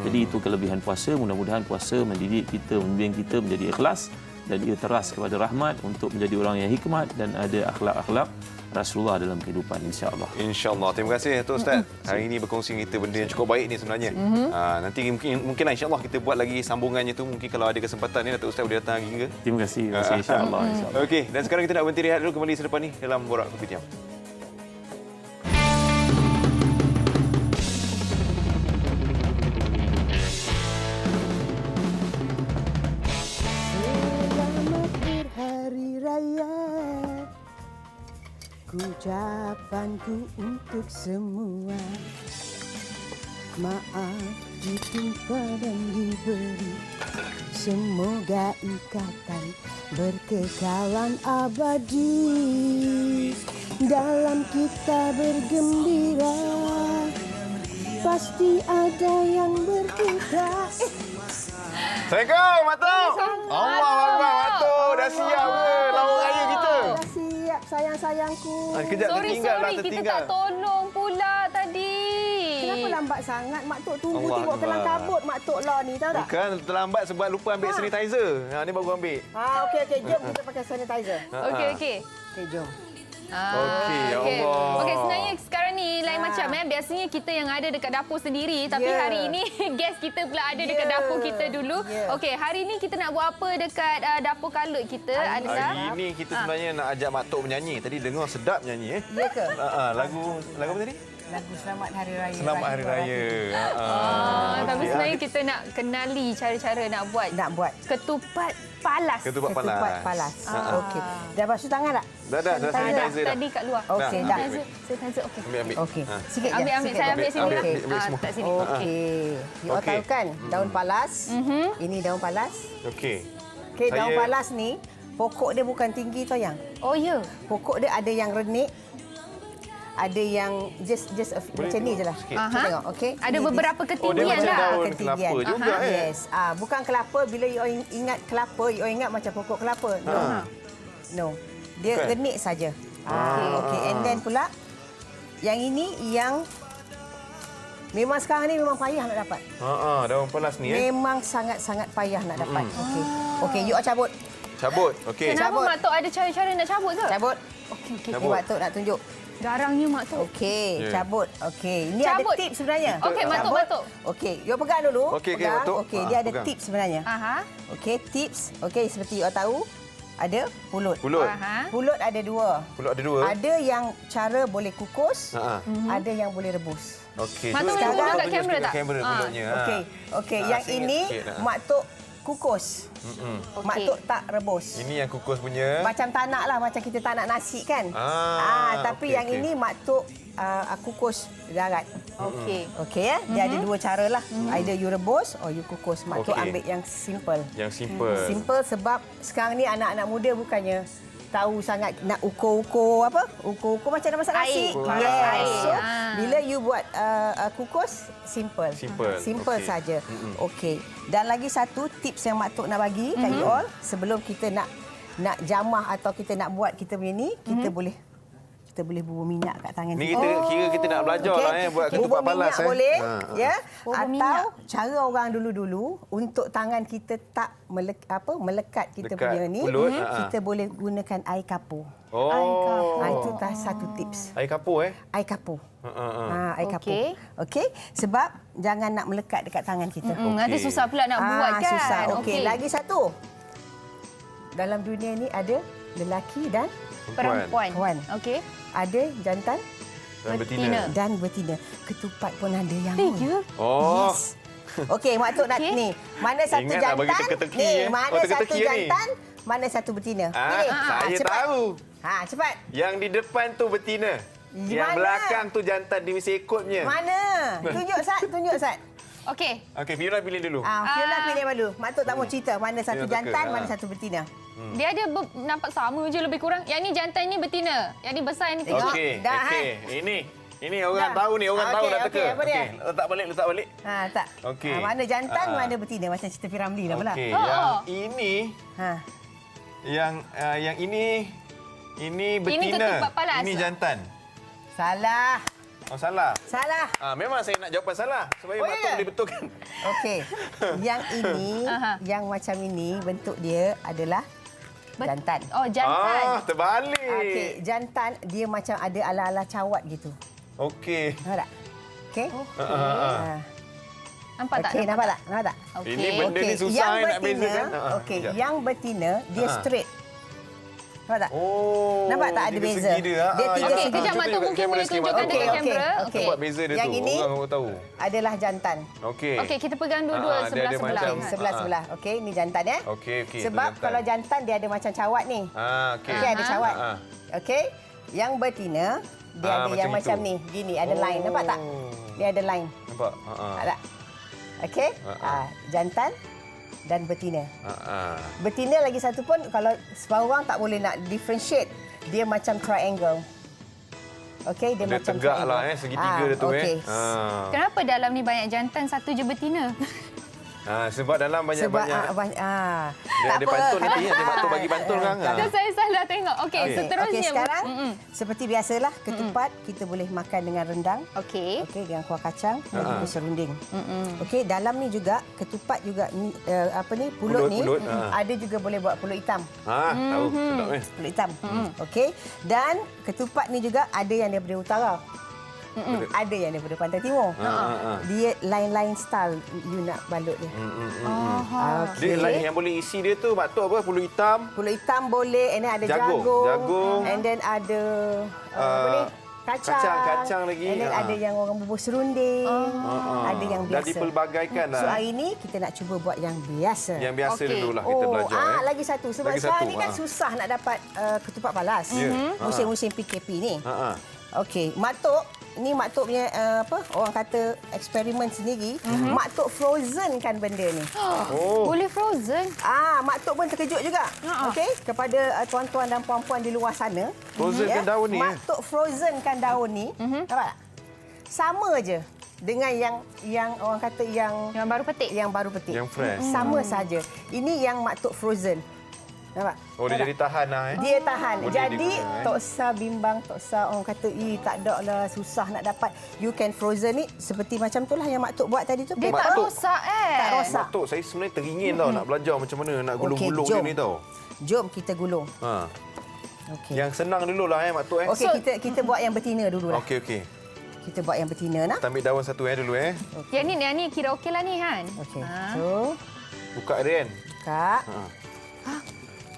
Jadi itu kelebihan puasa. Mudah-mudahan puasa mendidik kita, membimbing kita menjadi ikhlas dan ia teras kepada rahmat untuk menjadi orang yang hikmat dan ada akhlak-akhlak Rasulullah dalam kehidupan, insya-Allah. InsyaAllah. Terima kasih Datuk Ustaz. Hari ini berkongsi kita benda yang cukup baik ni sebenarnya. Nanti mungkin insya-Allah kita buat lagi sambungannya tu. Mungkin kalau ada kesempatan ni Datuk Ustaz boleh datang lagi ke? Terima kasih insya-Allah. Okey, dan sekarang kita nak berhenti rehat dulu, kembali selepas ni dalam Borak Kopitiam. Ucapanku untuk semua, maaf ditimpa dan diberi. Semoga ikatan berkekalan abadi. Dalam kita bergembira, pasti ada yang berduka. Assalamualaikum, Matuk. Allah Akbar, Matuk. Dah siap ke lawan raya kita? Dah siap, sayang-sayangku. Kejap tertinggal lah, Sorry, kita tertinggal. tak tolong pula tadi. Kenapa lambat sangat? Mak Tok tunggu Allah tengok kelang Akbar. kabut Mak Tok lah ni, tahu tak? Bukan terlambat sebab lupa ambil sanitizer. Ni baru ambil. Okey, jom kita pakai sanitizer. Okey. Okey, jom. Okey, ya Allah. Okey, sebenarnya sekarang ni lain macam biasanya kita yang ada dekat dapur sendiri, tapi hari ini guest kita pula ada dekat dapur kita dulu. Okey, hari ni kita nak buat apa dekat dapur kalut kita adalah Hari ini kita sebenarnya nak ajak Mak Tok menyanyi. Tadi dengar sedap nyanyi Ya ke? Lagu apa tadi? Lagu Selamat Hari Raya. Selamat Hari Raya. tapi sebenarnya kita nak kenali cara-cara nak buat ketupat palas. Ketupat palas. Okey. Dah basuh tangan tak? Dah sanitizer dah. Tadi kat luar. Okey, dah. Sanitizer okey. Ambil. Okey. Sikit je. Ambil saya ambil sini lah. Ambil semua. Tak sini. Okey. You all tahu kan daun palas? Ini daun palas. Okey. Okey, daun palas ni pokok dia bukan tinggi tau yang. Oh ya. Pokok dia ada yang renik. Ada yang just macam ni je lah. Tengok, okey. Ada beberapa Dia ketinggian macam lah. daun Ketinggian. kelapa juga Yes. Bukan kelapa. Bila you ingat kelapa, you ingat macam pokok kelapa. No. Dia renik saja. Okey. And then pula, yang ini yang memang sekarang ni memang payah nak dapat. Daun palas ni Memang sangat-sangat payah nak dapat. Okey, you all cabut. Cabut. Okey. Kenapa Cabut. Mak Tok ada cara-cara nak cabut ke? Cabut. Okey. Ni Mak Tok nak tunjuk. Garangnya Mak Tok. Okey, cabut. Okey, ini Cabut. ada tips sebenarnya. Okey, Mak Tok. Okey, you pegang dulu. Okey, pegang. Mak Tok. Okey, dia ada pegang. tips sebenarnya. Okey, tips. Okey, seperti you tahu, ada pulut. Pulut ada dua. Ada yang cara boleh kukus, ada yang boleh rebus. Okey. Mak Tok boleh tunjuk kat kamera tak? Kamera pulutnya. Okey, yang ini Mak Tok kukus. Mak Tok tak rebus. Ini yang kukus punya. Macam tak nak lah, macam kita tak nak nasi kan. Tapi yang ini Mak Tok kukus darat. Okey ya. Dia ada dua cara lah. Either you rebus or you kukus. Mak Tok ambil yang simple. Simple sebab sekarang ni anak-anak muda bukannya tahu sangat nak ukur-ukur apa? Ukur-ukur macam nak masak nasi. So, bila you buat kukus, simple saja. Okey. Dan lagi satu tips yang Mak Tok nak bagi kat you all, sebelum kita nak jamah atau kita nak buat kita punya ni, kita boleh bubur minyak kat tangan Ni kita nak belajar lah buat ketupat palas. Bubur minyak boleh, ya. Bubur Atau minyak. cara orang dulu-dulu untuk tangan kita tak melekat kita punya ni, pulut, kita boleh gunakan air kapur. Itu satu tips. Air kapur Air kapur. Air kapur. Okey, sebab jangan nak melekat dekat tangan kita. Nanti susah pula nak buat kan. Susah. Okey, lagi satu. Dalam dunia ni ada lelaki dan Perempuan. Okey. ada jantan Dan betina. Ketupat pun ada yang ya? Yes. Okey, Mak Tok nak ni. Mana satu Ingat nak bagi jantan? teka-teki, Ni, mana satu teka-teki ni. jantan? Mana satu betina? Ni. Saya cepat. tahu. Cepat. Yang di depan tu betina. Yang Mana? belakang tu jantan di mesti ikutnya. Mana? Tunjuk Sat. Okey. Okey, Fiona pilih dulu. Fiona pilih dulu. Mak Tok tak mau cerita mana satu Fiona jantan, teka. mana satu betina. Dia ada nampak sama je lebih kurang. Yang ni jantan, ni betina. Yang ni besar, yang ni kecil. Okey. Dah, Ini orang tahu ni, orang tahu dah teka. Okey, apa dia? Letak balik. Tak. Okey. Mana jantan, mana betina. Macam cerita Piramli lah pula. Okey, yang ini yang ini Ini betina. Ini ketupat palas. Ini jantan. Salah. Oh, salah. Salah. Memang saya nak jawapan salah supaya Mak Tok boleh betulkan. Okey. Yang ini, yang macam ini bentuk dia adalah jantan. Oh, jantan. Terbalik. Okey, jantan dia macam ada ala-ala cawat gitu. Okey. Nampak tak? Okey. Nampak tak? Okey, nampak tak? Nampak tak? Okey. Ini benda ni susah nak bezakan. Okey, yang betina dia straight. Nampak tak? Oh. Nampak tak ada tiga beza? segi dia. Dia tiga Okey, segi. kejap Mak Tok mungkin boleh tunjukkan dekat kamera. Okey. Nampak beza dia Yang tu. ini Orang tahu. adalah jantan. Okey. Okey, kita pegang dua-dua dia ada sebelah-sebelah. macam- Sebelah-sebelah. Okey, ni jantan ya. Okey, okey. Sebab tu kalau jantan dia ada macam cawat ni. Okey. Okey, ada cawat. Okey. Yang betina dia ada macam yang itu. macam ni. Gini, ada line. Nampak tak? Dia ada line. Nampak? Nampak tak? Okey. Jantan dan betina. Betina lagi satu pun kalau sebahagian orang tak boleh nak differentiate. Dia macam triangle. Okey, dia macam tegak triangle. lah segitiga dia tu okey. Kenapa dalam ni banyak jantan, satu je betina? Sebab dalam banyak-banyak. Dia ada pantun nanti. Dia Mak Tok bagi pantun kan? Kan saya salah tengok. Okey, seterusnya. Okey, sekarang seperti biasalah ketupat kita boleh makan dengan rendang. Okey. Okey, dengan kuah kacang dan juga serunding. Okey, dalam ni juga ketupat juga pulut ni ada juga boleh buat pulut hitam. Tahu. Sedap Pulut hitam. Okey. Dan ketupat ni juga ada yang daripada utara. Ada yang daripada pantai timur. Dia lain-lain style you nak balut dia. Dia lain yang boleh isi dia tu Mak Tok apa? Pulut hitam. Pulut hitam boleh, and then ada jagung. And then ada kacang lagi. And then ada yang orang bubur serunding. Ada yang biasa. Dah dipelbagaikan lah. So hari ini kita nak cuba buat yang biasa. Yang biasa dululah kita belajar. Lagi satu. Sebab sekarang ni kan susah nak dapat ketupat palas. Musim-musim PKP ni. Okey, Mak Tok punya orang kata eksperimen sendiri. Mak Tok frozenkan benda ni. Boleh frozen? Mak Tok pun terkejut juga. Okey, kepada tuan-tuan dan puan-puan di luar sana. Frozenkan daun ni. Mak Tok frozenkan daun ni. Nampak tak? Sama je dengan yang orang kata yang baru petik. Yang baru petik. Yang fresh. Sama saja. Ini yang Mak Tok frozen. Nampak? Dia jadi tahan lah. Dia tahan. Boleh Jadi digunakan, tak usah bimbang, tak usah orang kata tak ada lah, susah nak dapat. You can frozen ni seperti macam tu lah yang Mak Tok buat tadi tu. Dia tak rosak Tak rosak. Mak Tok, saya sebenarnya teringin tau nak belajar macam mana nak gulung-gulung dia ni tau. Jom kita gulung. Okey. Yang senang dululah Mak Tok. Okey, kita buat yang betina dulu lah. Okey. Kita buat yang betina nah. Kita ambil daun satu dulu Yang ni kira okey lah ni kan. Okey. So, buka dia kan.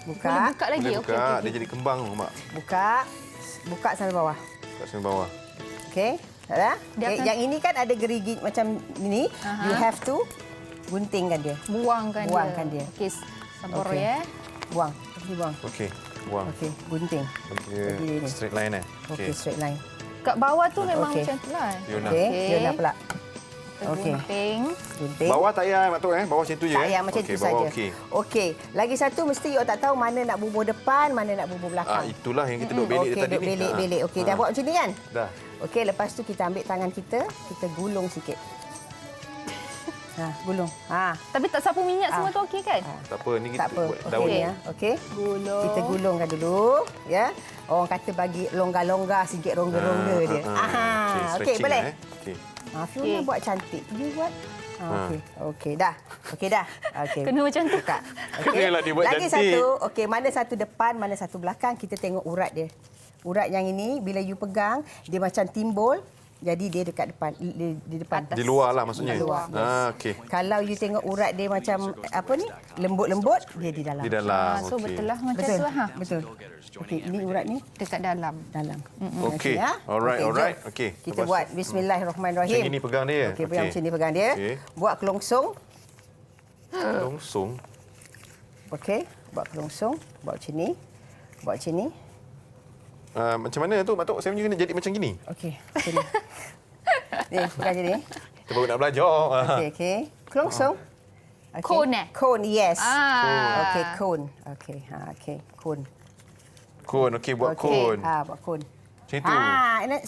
Buka. Boleh buka lagi. Boleh buka. Okey. Dia jadi kembang tu, Mak. Buka sampai bawah. Buka sampai bawah. Okey. Tak ada? Okay. Yang ini kan ada gerigi macam ini. You have to guntingkan dia. Buangkan dia. Okey, sabar ya. Buang. Buang. Okey. Buang. Okey, gunting. Okey. Straight line Okey, straight line. Kat bawah tu memang macam tu lah. Okey, Fiona pula. Gunting. Bawah tak payah Mak Tok Bawah macam tu je. Tak payah macam tu saja. Okey. Lagi satu mesti you tak tahu mana nak bubur depan, mana nak bubur belakang. Itulah yang kita duk belik tadi ni. Belik. Okey, dah buat macam ni kan? Dah. Okey, lepas tu kita ambil tangan kita gulung sikit. Gulung. Tapi tak sapu minyak semua tu okey kan? Tak apa, ni kita buat daun ni. Okey. Gulung. Kita gulungkan dulu, ya. Orang kata bagi longgar-longgar sikit rongga-rongga dia. Okey, boleh. Okey. Fiona buat cantik. You buat. Okey, dah. Okey. Kena macam tu. Kenalah dia buat Lagi cantik. satu, okey, mana satu depan, mana satu belakang, kita tengok urat dia. Urat yang ini bila you pegang, dia macam timbul. Jadi dia dekat depan, di depan. Di luar lah maksudnya. Di luar. Okey. Kalau you tengok urat dia macam lembut-lembut, dia di dalam. Di dalam. So betul lah macam tu lah. Betul. Okey, ini urat ni dekat dalam. Okey. Alright. Okey. Kita buat bismillahirrahmanirrahim. Macam ini pegang dia. Okey, macam ni pegang dia. Buat kelongsong. Kelongsong. Okey, buat kelongsong, buat macam ni. Macam mana tu Mak Tok? Saya punya kena jadi macam gini. Okey, macam ni. Ni, pegang macam ni. Kita baru nak belajar. Okey. Kelongsong. Cone Cone, yes. Okey, cone. Okey, cone. Cone, okey, buat cone. Buat cone. Macam tu.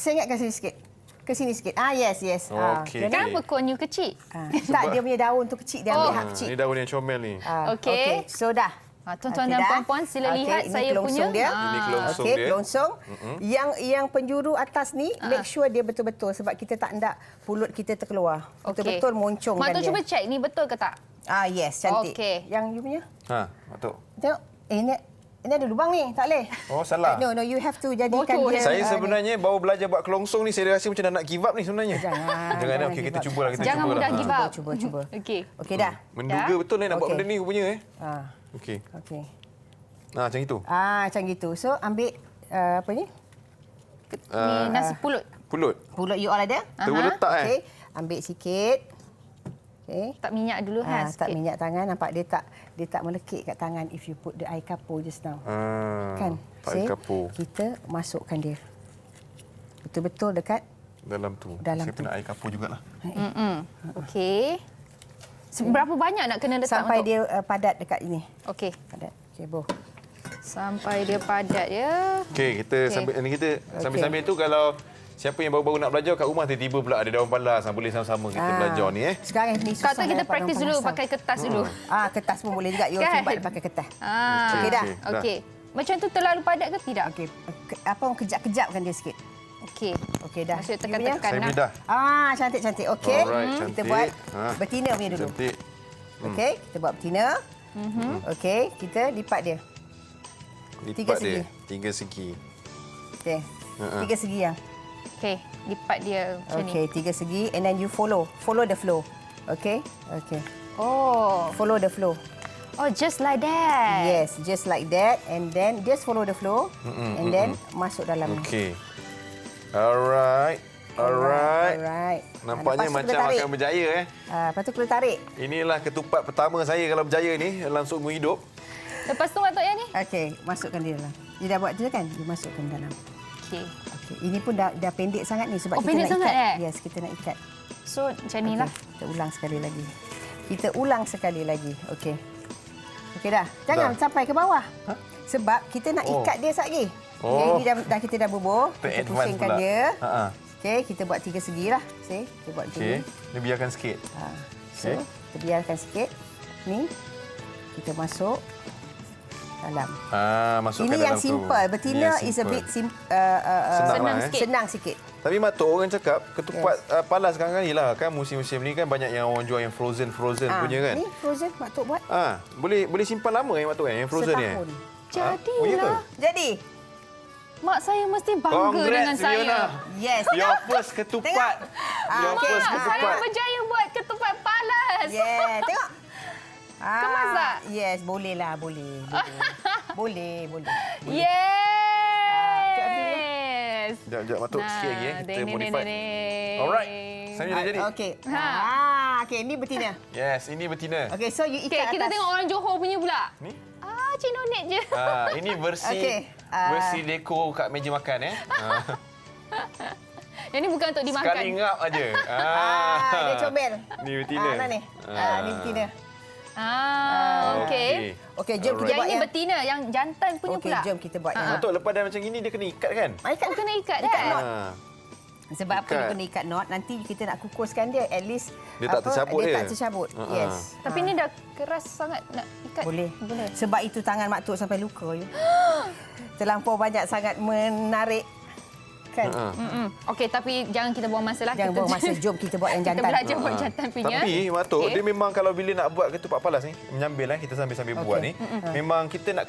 Saya ingatkan sini sikit. Ke sini sikit. Yes. Okey. Kenapa cone you kecil? Tak, dia punya daun tu kecil. Dia ambil hak kecil. Ni daun yang comel ni. Okey. So dah. Tuan-tuan dan puan-puan sila lihat ini saya punya. Dia. Ini kelongsong dia. Kelongsong. Yang penjuru atas ni make sure dia betul-betul sebab kita tak nak pulut kita terkeluar. Betul-betul moncong Mak kan Tok dia. cuba cek ni betul ke tak? Yes, cantik. Okey. Yang you punya? Mak Tok. Tengok. Ini ada lubang ni, tak boleh. Oh, salah. No, you have to jadikan Bocor dia. Saya sebenarnya baru belajar buat kelongsong ni, saya rasa macam nak give up ni sebenarnya. Jangan. Okey, kita cubalah. Jangan mudah give up. Cuba. Okey. Okey dah. Menduga betul nak buat benda ni rupanya. Okey. Okey. Macam itu. Macam gitu. So, ambil apa ni? Ni nasi pulut. Pulut. Pulut you all ada? Terus letak Okey. Ambil sikit. Okey. Tak minyak dulu tak minyak tangan, nampak dia tak melekit kat tangan if you put the air kapur just now. Kan? Air kapur. Kita masukkan dia. Betul-betul dekat dalam tu. Dalam Saya pun nak air kapur jugalah. Okey. Berapa banyak nak kena letak sampai dia padat dekat ini. Okey. Padat. Okey, boh. Sampai dia padat ya. Okey, sambil-sambil tu kalau siapa yang baru-baru nak belajar kat rumah tiba-tiba pula ada daun palas, boleh sama-sama kita belajar ni Sekarang ni susah. Kata kita praktis dulu pakai kertas dulu. Kertas pun boleh juga. You cuba pakai kertas. Okey dah. Okey. Macam tu terlalu padat ke tidak? Okey. Kejap-kejapkan dia sikit. Okey. Okey dah. Maksud tekan-tekan Saya dah. Cantik-cantik. Okey. Kita buat betina punya dulu. Cantik. Okey, kita buat betina. Okey, kita lipat dia. Lipat dia. 3 segi. Okey. 3 segi yang. Okey, lipat dia macam ni. Okey, 3 segi and then you follow the flow. Okey? Okey. Oh, Follow the flow. oh just like that. Yes, just like that and then just follow the flow and then masuk dalam ni. Okey. Alright. Nampaknya macam akan berjaya Lepas tu kena tarik. Inilah ketupat pertama saya kalau berjaya ni dalam seumur hidup. Lepas tu Mak Tok yang ni? Okey, masukkan dia dalam. You dah buat je kan? You masukkan dalam. Okey. Okey, ini pun dah pendek sangat ni sebab kita pendek nak sangat, ikat. eh? Yes, kita nak ikat. So macam ni lah. Kita ulang sekali lagi. Okey. Okey dah. Jangan sampai ke bawah. Sebab kita nak ikat dia sekali lagi. Okay, ini dah kita dah bubuh. Kita pusingkan dia. Okey, kita buat 3 segi lah. Kita buat macam ni. Dia biarkan sikit. So, kita biarkan sikit. Ni. Kita masuk dalam. Masukkan ini dalam yang simple. Betina is a bit senang sikit. Tapi Mak Tok, orang cakap ketupat palas sekarang ni lah kan musim-musim ni kan banyak yang orang jual yang frozen punya kan. Ni frozen Mak Tok buat. Boleh simpan lama Mak Tok yang frozen ni. Jadilah. Jadi. Mak saya mesti bangga dengan saya. Fiona. Yes. Your first ketupat. Your first ketupat. Saya berjaya buat ketupat palas. Yeah, tengok. Kemas tak? Yes, boleh lah, boleh. Boleh. Yes. Sekejap, Mak Tok, sikit lagi kita modify. Alright. Saya dah jadi. Okey. Okey, ini betina. Yes, ini betina. Okey, so you ikat Kita tengok orang Johor punya pula. Ni? Cik Nonet je. Ini versi dekor kat meja makan Yang ni bukan untuk dimakan. Sekali ngap aja. Dia comel. Ni betina. Ni betina. Okey. Okey, jom kita buat yang betina, yang jantan punya pula. Okey, jom kita buat yang. Mak Tok, lepas dah macam gini dia kena ikat kan? Kena ikat dah. Ikat knot. Sebab apa dia kena ikat knot, nanti kita nak kukuskan dia at least dia tak tercabut dia. Tak tercabut. Yes. Tapi ni dah keras sangat nak ikat. Boleh. Sebab itu tangan Mak Tok sampai luka ya. Terlampau banyak sangat menarik. Kan? Okey, tapi jangan kita buang masa lah. Jangan buang masa. Jom kita buat yang jantan. Kita belajar buat jantan punya. Tapi Mak Tok, dia memang kalau bila nak buat ketupat palas ni, menyambil kita sambil-sambil buat ni, memang kita nak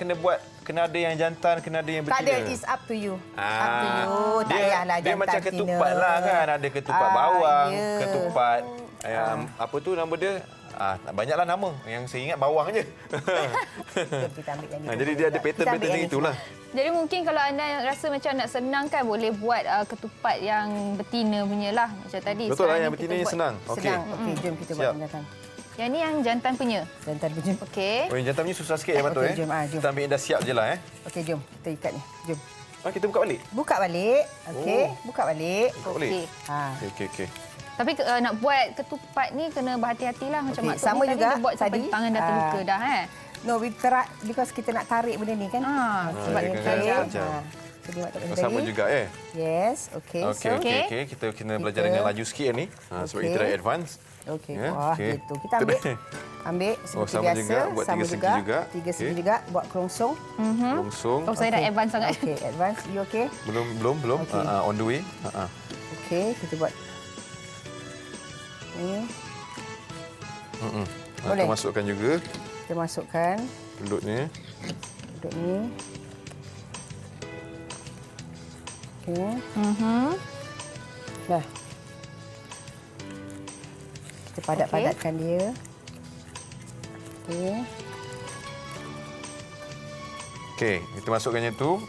kena ada yang jantan, kena ada yang betina. Tak ada, it's up to you. Up to you. Tak payahlah jantan. Dia macam ketupat lah kan. Ada ketupat bawang, ketupat apa tu nama dia? Banyaklah nama. Yang saya ingat bawang je. Kita ambil yang ni. Jadi dia ada pattern-pattern itulah. Jadi mungkin kalau anda rasa macam nak senang kan, boleh buat ketupat yang betina punya lah. Macam tadi. Betul lah, yang betina ni senang. Senang. Okey, jom kita buat yang jantan. Yang ni yang jantan punya? Jantan punya. Okey. Oh, yang jantan punya susah sikit ya, Mak Tok. Jom. Kita ambil yang dah siap je lah. Okey, jom. Kita ikat ni. Jom. Kita buka balik? Buka balik. Okey, buka balik. Okey. Okey. Tapi nak buat ketupat ni kena berhati-hatilah macam Mak Tok sama ni juga tadi dia buat sampai tangan dah terluka dah No, because kita nak tarik benda ni kan. Sebab ni tarik. Sama juga Yes, okey. Okey. Kita kena belajar dengan laju sikit ni. Sebab kita dah advance. Okey. Wah, gitu. Kita ambil Ambil seperti sama biasa. juga, buat sama tiga segi juga. Tiga segi juga. Buat kelongsong. Longsong. Oh, saya dah advance sangat. Okey, advance. You okey? Belum. Okey. On the way. Okey, kita buat ni. Boleh. Kita masukkan juga Kita masukkan pelutnya. duduk ni. Okey. Dah. Kita padat-padatkan dia. Okey. Okey, kita masukkannya tu.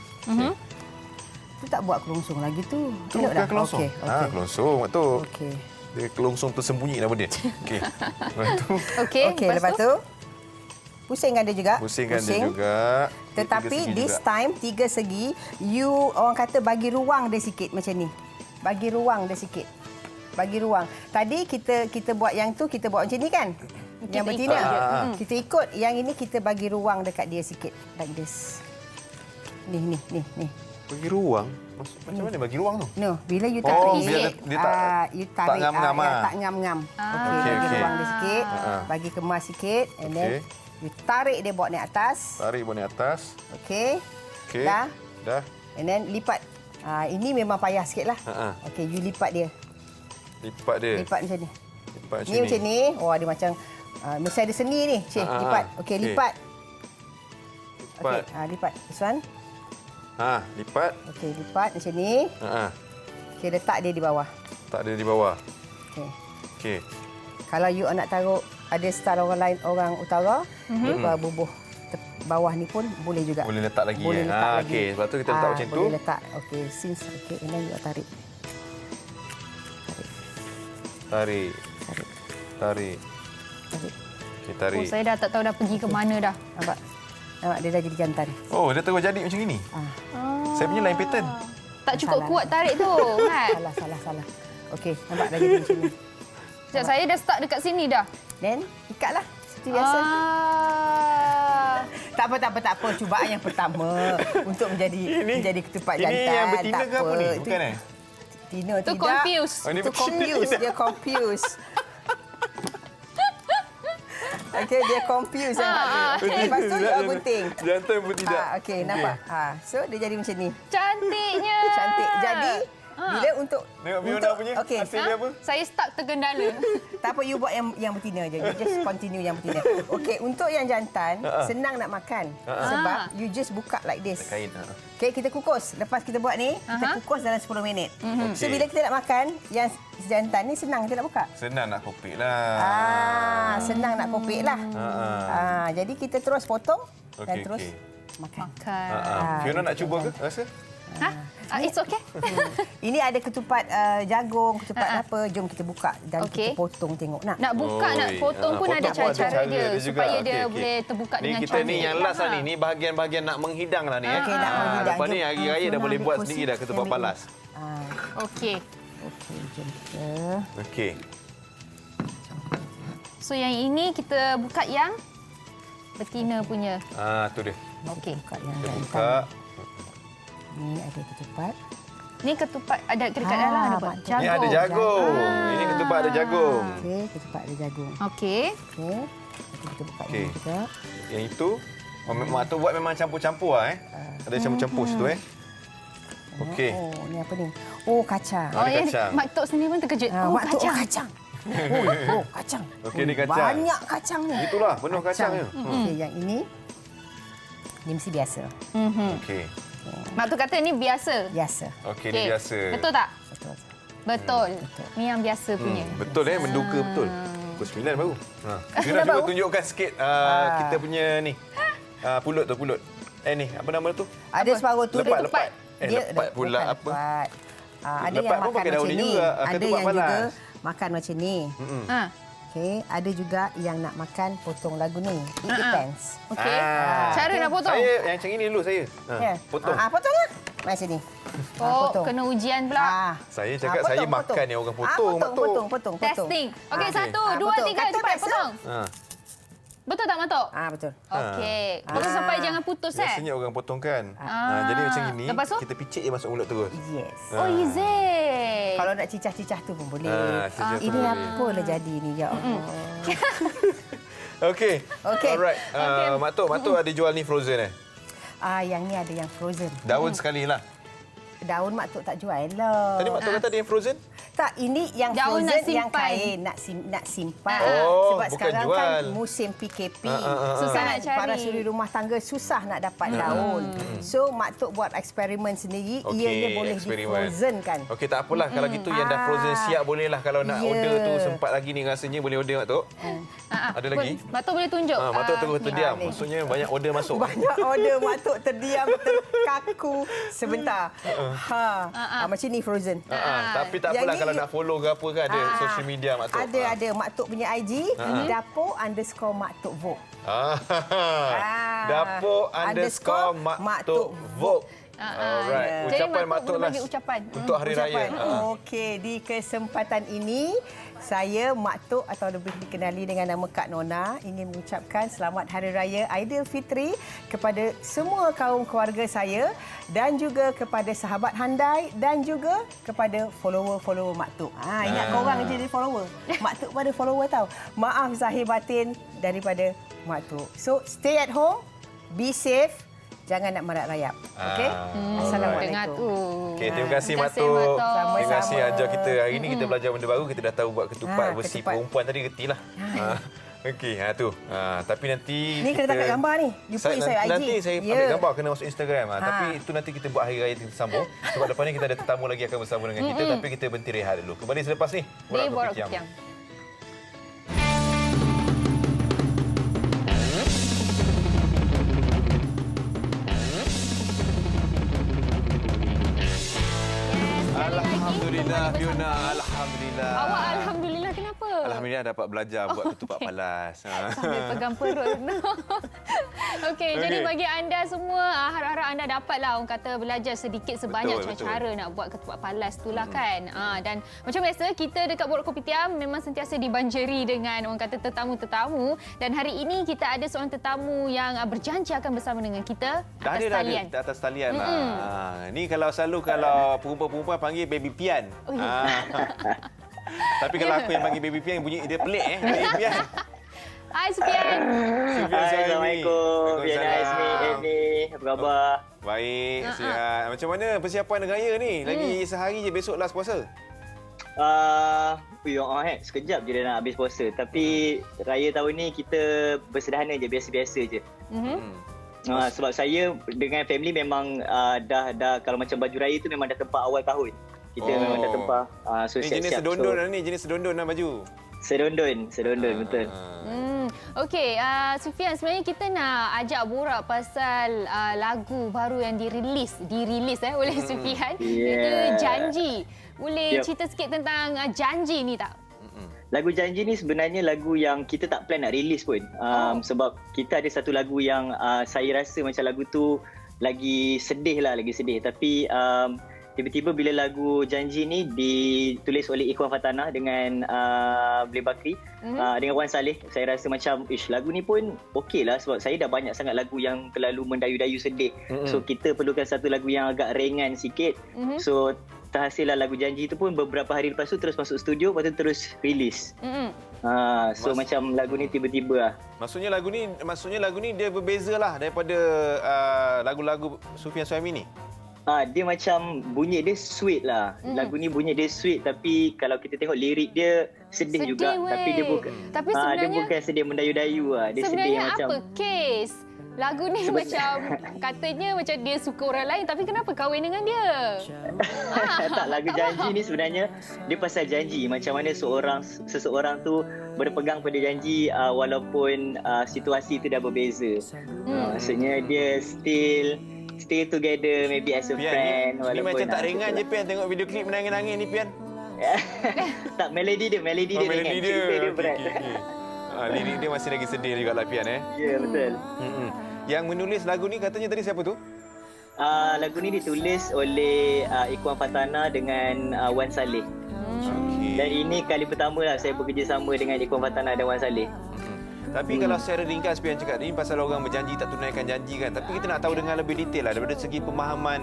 Tu tak buat kelongsong lagi tu. Tu bukan kelongsong. Okey. Kelongsong waktu. Okey. Dia kelongsong tersembunyi nama dia. Okey. Lepas tu Okey, lepas tu pusingkan dia juga. pusingkan dia juga. Tetapi Tiga segi this juga. time tiga segi, you orang kata bagi ruang dia sikit macam ni. Bagi ruang dia sikit. Bagi ruang. Tadi kita buat yang tu, kita buat macam ni kan? Yang betina. Kita ikut yang ini, kita bagi ruang dekat dia sikit. Like this. Ni. Bagi ruang. Macam mana bagi ruang tu? No, bila you tarik, biar dia tak you tarik ngam-ngam, tak ngam-ngam. Okey, bagi ruang dia sikit, bagi kemas sikit, and then you tarik dia bawa naik atas. Tarik boleh atas. Okey. Okey. Dah. And then lipat. Ini memang payah sikitlah. Okey, you lipat dia. Lipat dia. Lipat macam ni. Lipat Ni macam ni. Oh, ada macam mesti ada seni ni. Cik, lipat. Okey, lipat. Lipat. Okey, lipat. This one. Lipat. Okey, lipat macam ni. Okey, letak dia di bawah. Tak ada di bawah. Okey. Okey. Kalau you nak taruh ada style orang lain, orang utara, lepas bubuh bawah ni pun boleh juga. Boleh letak lagi. Boleh letak lagi. Okey, sebab tu kita letak macam tu. Boleh letak. Okey, since okey, and then you tarik. Tarik. Okey, tarik. Oh, saya dah tak tahu dah pergi ke mana dah. Nampak? Dia dah jadi jantan. Oh, dia terus jadi macam ini. Saya punya lain pattern. Tak cukup kuat tarik tu, kan? Salah. Okey, nampak dah jadi macam ni. Sekejap, saya dah start dekat sini dah. Then, ikatlah seperti biasa. Tak apa. Cubaan yang pertama untuk menjadi ketupat jantan. Ini yang betina tak ke apa ni? Itu Bukan betina tu tidak. confuse. Itu confuse. Dia confuse. Okey, dia confuse nampak dia. Lepas tu dia gunting. Jantan pun tidak. Okey, nampak. So dia jadi macam ni. Cantiknya. Cantik. Jadi bila untuk Tengok Fiona punya hasil dia apa? Saya stuck tergendala. Tak apa, you buat yang betina je. You just continue yang betina. Okey, untuk yang jantan, senang nak makan. Sebab you just buka like this. Kain. Okey, kita kukus. Lepas kita buat ni, kita kukus dalam 10 minit. So, bila kita nak makan, yang jantan ni senang kita nak buka. Senang nak kopek lah. Senang nak kopek lah. Jadi kita terus potong dan terus makan. Fiona nak cuba ke? Rasa? It's okay. Ini ada ketupat jagung, ketupat apa. Jom kita buka dan kita potong tengok. Nak buka, nak potong pun ada cara-cara dia supaya dia boleh terbuka dengan kita cantik. Ni yang last lah ni. Ni bahagian-bahagian nak menghidang lah ni. Okey, nak menghidang. Lepas ni hari raya dah boleh buat sendiri dah ketupat palas. Okey. Jom kita. Okey. So yang ini kita buka yang betina punya. Tu dia. Okey. Buka yang Kita jantan. buka. Ni ada ketupat. Ni ketupat ada dekat dalam ada apa? Ni ada jagung. Ini ketupat ada jagung. Okey, ketupat ada jagung. Okey. Okey. Kita buka Okey. ini juga. Yang itu, Mak tu buat memang campur-campur lah. Ada campur-campur situ. Okey. Oh, ni apa ni? Oh, kacang. Ada kacang. Mak Tok sendiri pun terkejut. Mak Tok, kacang. Kacang. Okey, ni kacang. Banyak kacang ni. Itulah, penuh kacangnya. Okey, yang ini mesti biasa. Okey. Mak Tok kata ni biasa. Biasa. Okey, ni biasa. Betul tak? Betul. Betul. Ni yang biasa punya. Betul menduga betul. Pukul 9 baru. Fiona cuba tunjukkan sikit kita punya ni. Pulut. Ni, apa nama tu? Ada separuh tu dia lepat. Lepat pula bukan apa? Lepat. Ada Lepat yang pun makan pakai daun macam ni ni. juga. Ada Ketupat yang juga palas. makan macam ni. Okey, ada juga yang nak makan potong lagu ni. It depends. Okey. Cara nak potong? Saya yang macam ini dulu saya. Potong. Potonglah. Mari sini. Potong. Kena ujian pula. Saya cakap saya makan yang orang potong. Potong. Testing. Okey, 1, 2, 3 cepat potong. Betul tak, Mak Tok? Betul. Okey. Potong sampai jangan putus Biasanya orang potong kan. Jadi macam ini, Lepas tu? kita picit je masuk mulut terus. Yes. Oh, easy. Kalau nak cicah-cicah tu pun boleh. cicah tu Ini boleh. apalah jadi ni, ya Allah. Okey. Okey. Alright. Mak Tok ada jual ni frozen Yang ni ada yang frozen. Daun sekali lah. Daun Mak Tok tak jual lah. Tadi Mak Tok kata ada yang frozen? Tak, ini yang Daun frozen nak yang simpan. kain nak simpan. Oh, Sebab bukan sekarang jual. kan musim PKP. Susah nak cari. Para suri rumah tangga susah nak dapat daun. So Mak Tok buat eksperimen sendiri, ianya boleh di-frozen kan. Okey, tak apalah. Kalau gitu yang dah frozen siap boleh lah. Kalau nak order tu sempat lagi ni rasanya boleh order Mak Tok. Ada lagi? Mak Tok boleh tunjuk. Mak Tok terus terdiam. Maksudnya banyak order masuk. Banyak order Mak Tok terdiam, terkaku sebentar. Macam ni frozen. Tapi tak Yang apalah ni kalau nak follow ke apa ke ada social media Mak Tok. Ada Mak Tok punya IG, Dapur_Mak Tok Vok. Dapur_Mak Tok Vok. Alright. Jadi Ucapan Mak Tok lah bagi ucapan. untuk Hari Raya. Okey, di kesempatan ini saya Mak Tok atau lebih dikenali dengan nama Kak Nona ingin mengucapkan selamat Hari Raya Aidilfitri kepada semua kaum keluarga saya dan juga kepada sahabat handai dan juga kepada follower-follower Mak Tok. Ingat korang je jadi follower. Mak Tok pada follower tau. Maaf zahir batin daripada Mak Tok. So stay at home, be safe. Jangan nak marak rayap. Okey? Assalamualaikum. Okey, terima kasih Mak Tok. Sama-sama. Terima kasih ajar kita. Hari ini kita belajar benda baru. Kita dah tahu buat ketupat versi perempuan tadi retilah. Okey, tu. Tapi nanti ni kena tangkap gambar ni. Jumpa saya IG. Nanti saya ambil gambar kena masuk Instagram. Tapi itu nanti kita buat Hari Raya kita sambung. Sebab lepas ni kita ada tetamu lagi akan bersama dengan kita. Tapi kita berhenti rehat dulu. Kembali selepas ni. Borak Kopitiam. Alhamdulillah Fiona, alhamdulillah. Awak alhamdulillah kenapa? Alhamdulillah dapat belajar buat ketupat palas. Sambil pegang perut. Okey, jadi bagi anda semua, harap-harap anda dapatlah orang kata belajar sedikit sebanyak cara nak buat ketupat palas itulah kan. Dan macam biasa kita dekat Borak Kopitiam memang sentiasa dibanjiri dengan orang kata tetamu-tetamu dan hari ini kita ada seorang tetamu yang berjanji akan bersama dengan kita atas talian. Atas talian lah. Ni kalau perempuan-perempuan panggil Baby Pian. Tapi kalau aku yang panggil Baby Pian bunyi dia pelik Baby Pian. Hai Sufian. Assalamualaikum. Fiana, Amy, apa khabar? Baik, sihat. Macam mana persiapan raya ni? Lagi sehari je besok last puasa. Sekejap je dah nak habis puasa. Tapi raya tahun ni kita bersederhana je, biasa-biasa je. Sebab saya dengan family memang dah kalau macam baju raya tu memang dah tempat awal tahun. Kita memang dah tempat. So jenis sedondon ni, jenis sedondon lah baju. Sedondon betul. Okey, Sufian, sebenarnya kita nak ajak borak pasal lagu baru yang dirilis oleh Sufian. Itu Janji. Boleh cerita sikit tentang Janji ni tak? Lagu Janji ni sebenarnya lagu yang kita tak plan nak release pun. Sebab kita ada satu lagu yang saya rasa macam lagu tu lagi sedih. Tapi tiba-tiba bila lagu Janji ni ditulis oleh Ikhwan Fatanah dengan Boleh Bakri dengan Wan Saleh, saya rasa macam lagu ni pun okey lah sebab saya dah banyak sangat lagu yang terlalu mendayu-dayu sedih. So kita perlukan satu lagu yang agak ringan sikit. So terhasillah lagu Janji tu pun beberapa hari lepas tu terus masuk studio, lepas tu terus release. So macam lagu ni tiba-tiba lah. Maksudnya lagu ni dia berbeza lah daripada lagu-lagu Sufian Suhaimi ni. Dia macam bunyi dia sweet lah. Lagu ni bunyi dia sweet tapi kalau kita tengok lirik dia sedih juga. Tapi dia bukan dia bukan sedih mendayu-dayu lah. Dia sedih yang macam apa kes? Lagu ni macam katanya macam dia suka orang lain tapi kenapa kahwin dengan dia? Tak, lagu Janji ni sebenarnya dia pasal janji. Macam mana seseorang tu berpegang pada janji walaupun situasi tu dah berbeza. Maksudnya dia stay together maybe as a friend. Ni macam tak ringan je Pian tengok video klip menangis-nangis ni Pian. Tak, melodi dia ringan. Cerita dia berat. Lirik dia masih lagi sedih juga lah Pian Ya, betul. Yang menulis lagu ni katanya tadi siapa tu? Lagu ni ditulis oleh Ikhwan Fatanah dengan Wan Saleh. Dan ini kali pertama lah saya bekerjasama dengan Ikhwan Fatanah dan Wan Saleh. Tapi kalau secara ringkas Pian cakap ni pasal orang berjanji tak tunaikan janji kan. Tapi kita nak tahu dengan lebih detail lah daripada segi pemahaman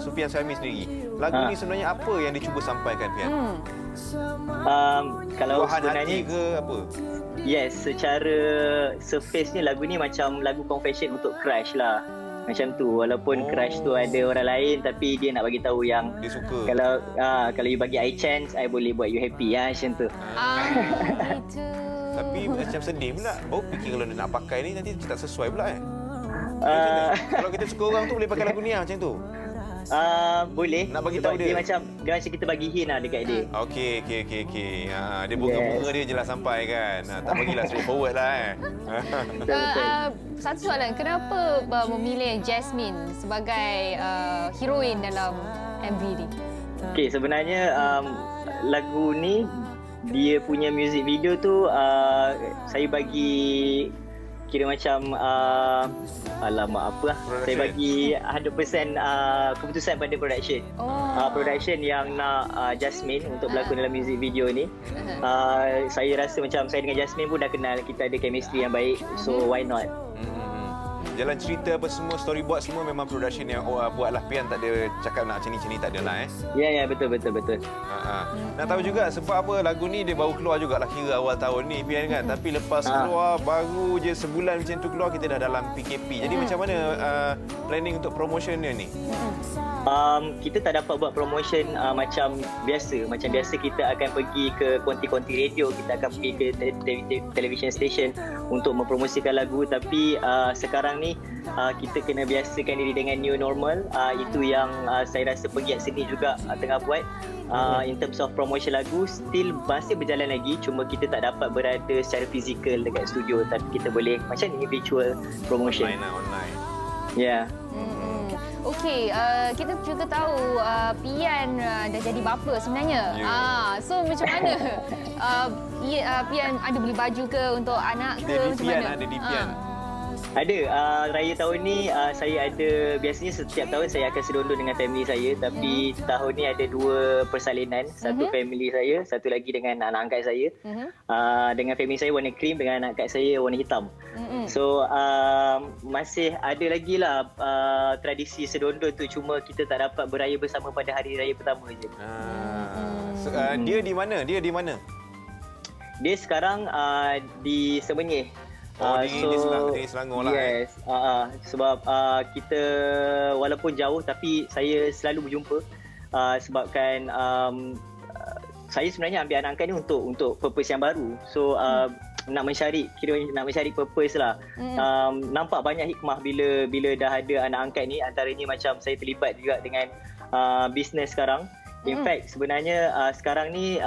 Sufian Suhaimi sendiri. Lagu ni sebenarnya apa yang dicuba sampaikan Pian? Kalau Luahan sebenarnya hati ke apa? yes, secara surface-nya lagu ni macam lagu confession untuk crush lah. Macam tu, walaupun crush tu ada orang lain tapi dia nak bagi tahu yang Dia suka. kalau you bagi I chance, I boleh buat you happy macam tu. Itu. Tapi macam sedih pula. Baru fikir kalau dia nak pakai ni nanti tak sesuai pula Kalau kita suka orang tu boleh pakai lagu ni macam tu. Boleh. Nak bagi Sebab tahu dia. macam kita bagi hint lah dekat dia. Okey. Dia bunga-bunga dia je lah sampai kan. Tak bagilah straight forward lah Satu soalan, kenapa memilih Jasmine sebagai heroin dalam MV ni? Okey, sebenarnya lagu ni dia punya music video tu saya bagi kira macam alamak apa lah. Saya bagi 100% keputusan pada production. Production yang nak Jasmine untuk berlakon dalam music video ni. Saya rasa macam saya dengan Jasmine pun dah kenal, kita ada chemistry yang baik. So why not? Jalan cerita apa semua, storyboard semua memang production yang buat lah. Pian tak ada cakap nak macam ni tak ada lah Ya, betul. Nak tahu juga sebab apa lagu ni dia baru keluar jugalah kira awal tahun ni Pian kan. Tapi lepas keluar baru je sebulan macam tu keluar kita dah dalam PKP. Jadi macam mana planning untuk promotion dia ni? Kita tak dapat buat promotion macam biasa. Macam biasa kita akan pergi ke konti-konti radio, kita akan pergi ke television station untuk mempromosikan lagu. Tapi sekarang ni kita kena biasakan diri dengan new normal. Itu yang saya rasa pegiat seni juga tengah buat. In terms of promotion lagu still masih berjalan lagi, cuma kita tak dapat berada secara fizikal dekat studio, tapi kita boleh macam ni virtual promotion. Online. Ya. Okey, kita juga tahu Pian dah jadi bapa sebenarnya. So macam mana? Pian ada beli baju ke untuk anak ke macam mana? Ada di Pian. Ada. Raya tahun ni saya ada, biasanya setiap tahun saya akan sedondon dengan family saya, tapi tahun ni ada 2 persalinan. Satu family saya, satu lagi dengan anak angkat saya. Dengan family saya warna krim, dengan anak angkat saya warna hitam. So masih ada lagi lah tradisi sedondon tu, cuma kita tak dapat beraya bersama pada hari raya pertama je. Dia di mana? Dia sekarang di Semenyih. Di Selangor lah. Yes. Sebab kita walaupun jauh tapi saya selalu berjumpa sebabkan saya sebenarnya ambil anak angkat ni untuk purpose yang baru. So nak mencari purpose lah. Nampak banyak hikmah bila dah ada anak angkat ni. Antaranya macam saya terlibat juga dengan bisnes sekarang. In fact sebenarnya sekarang ni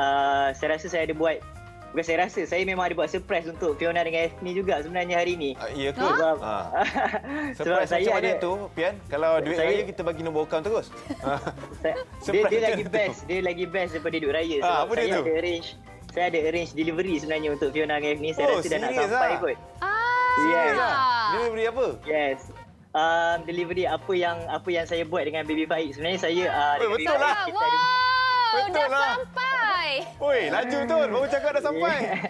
saya rasa saya ada buat, bukan saya rasa, saya memang ada buat surprise untuk Fiona dengan Ethni juga sebenarnya hari ni. Ya ke? Sebab Surprise saya macam ada mana tu, Pian? Kalau duit raya kita bagi nombor akaun terus. dia lagi best, dia lagi best daripada duit raya. Sebab apa dia tu? Saya ada arrange delivery sebenarnya untuk Fiona dengan Ethni. Saya rasa dah nak sampai kot. Yes. Delivery apa? Yes. Delivery apa yang saya buat dengan Baby Faik. Sebenarnya saya betul lah. Betul dah sampai. Oi, laju betul. Baru cakap dah sampai.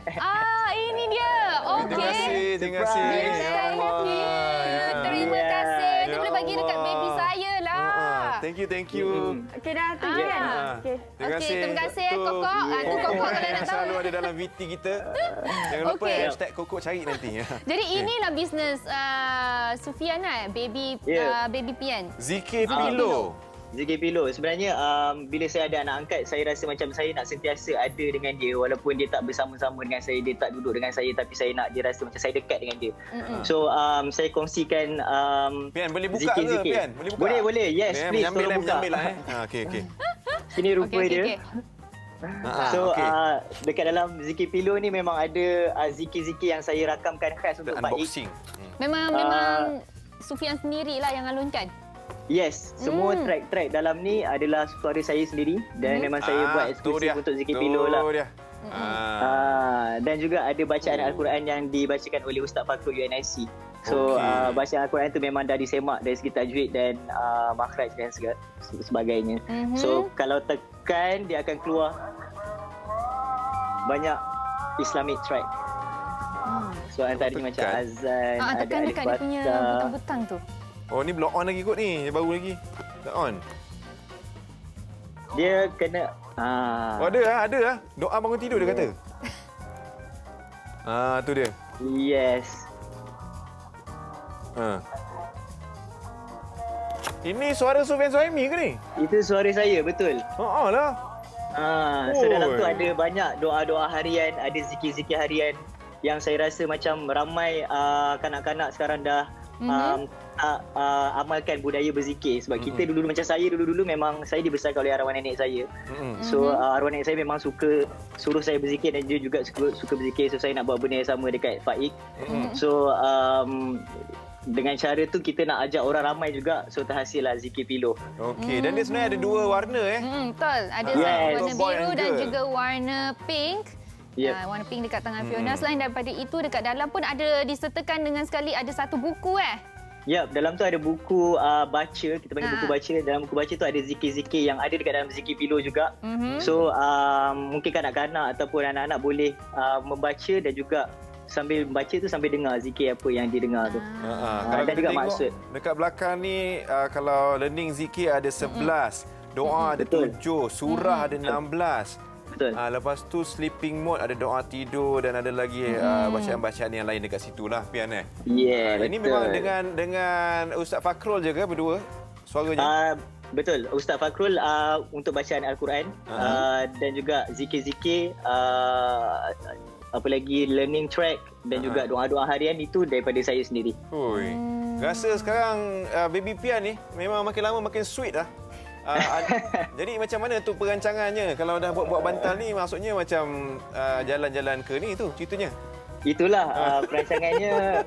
Ini dia. Okey. Terima kasih. Terima kasih. Dia boleh bagi dekat baby saya lah. Thank you. Okey dah, tu kan. Terima kasih Kokok. Tu Kokok kalau nak tahu. Selalu ada dalam VT kita. Jangan lupa hashtag Kokok cari nanti. Jadi inilah bisnes Sufian baby Pian. ZK Pillow. ZK Pillow. Sebenarnya bila saya ada anak angkat, saya rasa macam saya nak sentiasa ada dengan dia walaupun dia tak bersama-sama dengan saya, dia tak duduk dengan saya, tapi saya nak dia rasa macam saya dekat dengan dia. So saya kongsikan Pian boleh buka ke Pian? Boleh buka? Boleh. Yes, please tolong buka. Okey. Sini rupa dia. So dekat dalam ZK Pillow ni memang ada zikir-zikir yang saya rakamkan khas untuk Pak Ik. Memang Sufian sendirilah yang alunkan. Yes, semua track-track dalam ni adalah suara saya sendiri dan memang saya buat eksklusif untuk ZK Pillow lah. Dan juga ada bacaan Al-Quran yang dibacakan oleh Ustaz Fakhrul UNIC. So bacaan Al-Quran tu memang dah disemak dari segi tajwid dan makhraj dan sebagainya. So kalau tekan dia akan keluar banyak Islamic track. So antaranya macam azan, ada alif tekan dia punya butang-butang tu. Oh, ni belum on lagi kot ni. Baru lagi. Dah on. Dia kena... Oh, ada lah. Doa bangun tidur dia kata. Tu dia. Yes. Ini suara Sufian Suhaimi ke ni? Itu suara saya, betul. Lah. So dalam tu ada banyak doa-doa harian, ada zikir-zikir harian yang saya rasa macam ramai kanak-kanak sekarang dah amalkan budaya berzikir. Sebab kita dulu macam saya dulu memang saya dibesarkan oleh arwah nenek saya. So arwah nenek saya memang suka suruh saya berzikir dan dia juga suka berzikir. So saya nak buat benda yang sama dekat Faik. So dengan cara tu kita nak ajak orang ramai juga, so terhasil lah zikir piluh. Okey, dan dia sebenarnya ada 2 warna Betul. Ada warna biru dan juga warna pink. Warna pink dekat tangan Fiona. Selain daripada itu, dekat dalam pun ada disertakan dengan sekali ada satu buku Dalam tu ada buku baca, kita panggil buku baca. Dalam buku baca tu ada zikir-zikir yang ada dekat dalam zikir piluh juga. So mungkin kanak-kanak ataupun anak-anak boleh membaca dan juga sambil membaca tu sambil dengar zikir apa yang dia dengar tu. Kalau dan juga maksud. Dekat belakang ni kalau learning zikir ada 11, doa ada 7, surah ada 16. Betul. Lepas tu sleeping mode ada doa tidur dan ada lagi bacaan-bacaan yang lain dekat situ lah Pian betul. Ini memang dengan Ustaz Fakrul je ke berdua suaranya? Betul. Ustaz Fakrul untuk bacaan Al-Quran dan juga zikir-zikir apa lagi learning track dan juga doa-doa harian itu daripada saya sendiri. Rasa sekarang Baby Pian ni memang makin lama makin sweet lah. Jadi macam mana tu perancangannya kalau dah buat bantal ni, maksudnya macam jalan-jalan ke ni tu ceritanya? Itulah perancangannya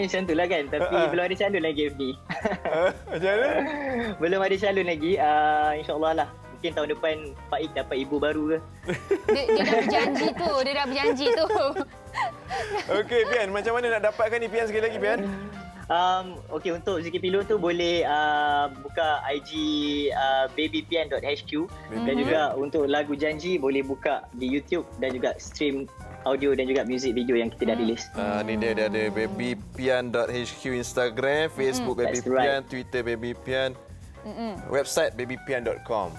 macam itulah kan, tapi belum ada calon lagi FD. Macam mana? Belum ada calon lagi, insya-Allah lah. Mungkin tahun depan Pak Ik dapat ibu baru ke. Dia dah berjanji tu. Okey Pian, macam mana nak dapatkan ni Pian sekali lagi Pian? Okey, untuk zikir piluh tu boleh buka IG babypian.hq dan juga untuk lagu janji boleh buka di YouTube dan juga stream audio dan juga music video yang kita dah rilis. Ni dia ada babypian.hq Instagram, Facebook babypian, Twitter babypian. Website babypian.com.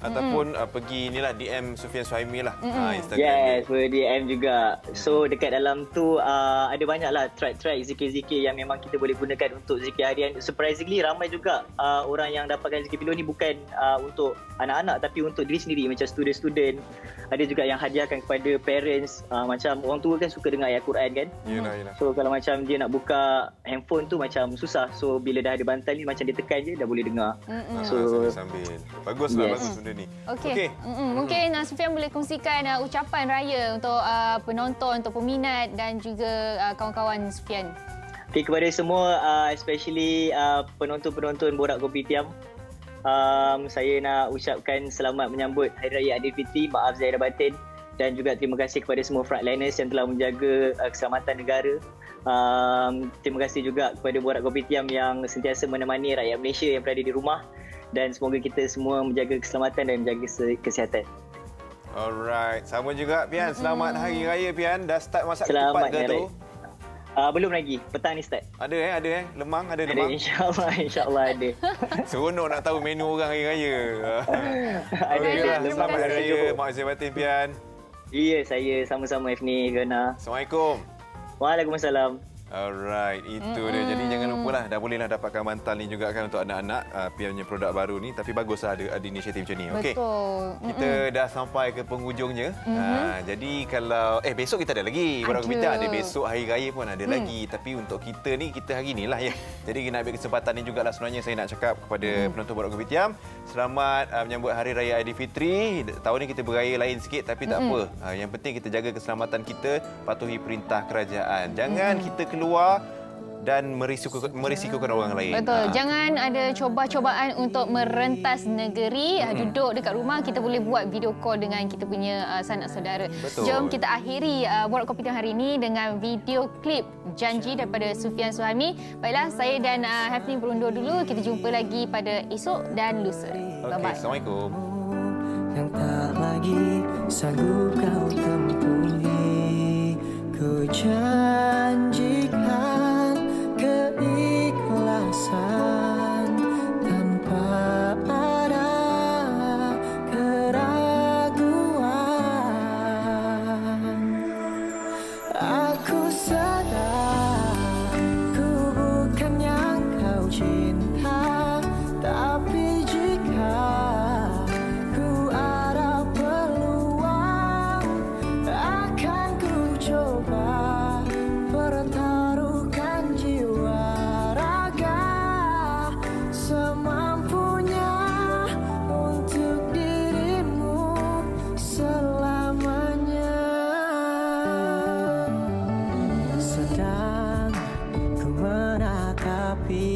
Ataupun pergi inilah DM Sufian Suhaimi lah Instagram. Boleh DM juga. So dekat dalam tu ada banyaklah track-track zikir-zikir yang memang kita boleh gunakan untuk zikir harian. Surprisingly ramai juga orang yang dapatkan zikir piluh ni bukan untuk anak-anak tapi untuk diri sendiri, macam student-student. Ada juga yang hadiahkan kepada parents, macam orang tua kan suka dengar ayat Quran kan. Yelah. So kalau macam dia nak buka handphone tu macam susah. So bila dah ada bantal ni macam dia tekan je dah boleh dengar. So sambil. Baguslah bagus benda ni. Okey. Mungkin Sufian boleh kongsikan ucapan raya untuk penonton, untuk peminat dan juga kawan-kawan Sufian. Okay, kepada semua especially penonton-penonton Borak Kopitiam, saya nak ucapkan selamat menyambut Hari Raya Aidilfitri, maaf zahir dan batin, dan juga terima kasih kepada semua frontliners yang telah menjaga keselamatan negara. Terima kasih juga kepada Borak Kopitiam yang sentiasa menemani rakyat Malaysia yang berada di rumah, dan semoga kita semua menjaga keselamatan dan menjaga kesihatan. Alright, sama juga Pian. Selamat Hari Raya Pian. Dah start masak ketupat ke tu? Belum lagi. Petang ni start. Ada lemang, ada lemang. InsyaAllah ada. Seronok nak tahu menu orang Hari Raya. Ada. Selamat Hari Raya. Maaf zahir batin Pian. Ya, saya sama-sama Ifni, Fiona. Assalamualaikum. Waalaikumsalam. Alright, itu dia. Jadi jangan lupalah, dah bolehlah dapatkan bantal ni juga kan untuk anak-anak Pian punya produk baru ni. Tapi baguslah ada inisiatif macam ni. Okey. Kita dah sampai ke penghujungnya. Jadi kalau besok kita ada lagi. Borak Kopitiam ada besok, Hari Raya pun ada lagi. Tapi untuk kita ni, kita hari ni lah ya. Jadi nak ambil kesempatan ni jugalah sebenarnya saya nak cakap kepada penonton Borak Kopitiam, selamat menyambut Hari Raya Aidilfitri. Tahun ni kita beraya lain sikit tapi tak apa. Yang penting kita jaga keselamatan kita, patuhi perintah kerajaan. Jangan kita keluar dan merisikokan orang lain. Betul. Jangan ada cuba-cubaan untuk merentas negeri. Duduk dekat rumah, kita boleh buat video call dengan kita punya sanak saudara. Betul. Jom kita akhiri Borak Kopitiam hari ini dengan video klip janji daripada Sufian Suhaimi. Baiklah, saya dan Hafni berundur dulu. Kita jumpa lagi pada esok dan lusa. Bye-bye. Assalamualaikum. Yang tak lagi sanggup kau tempuhi, ku janjikan keikhlasan tanpa ada api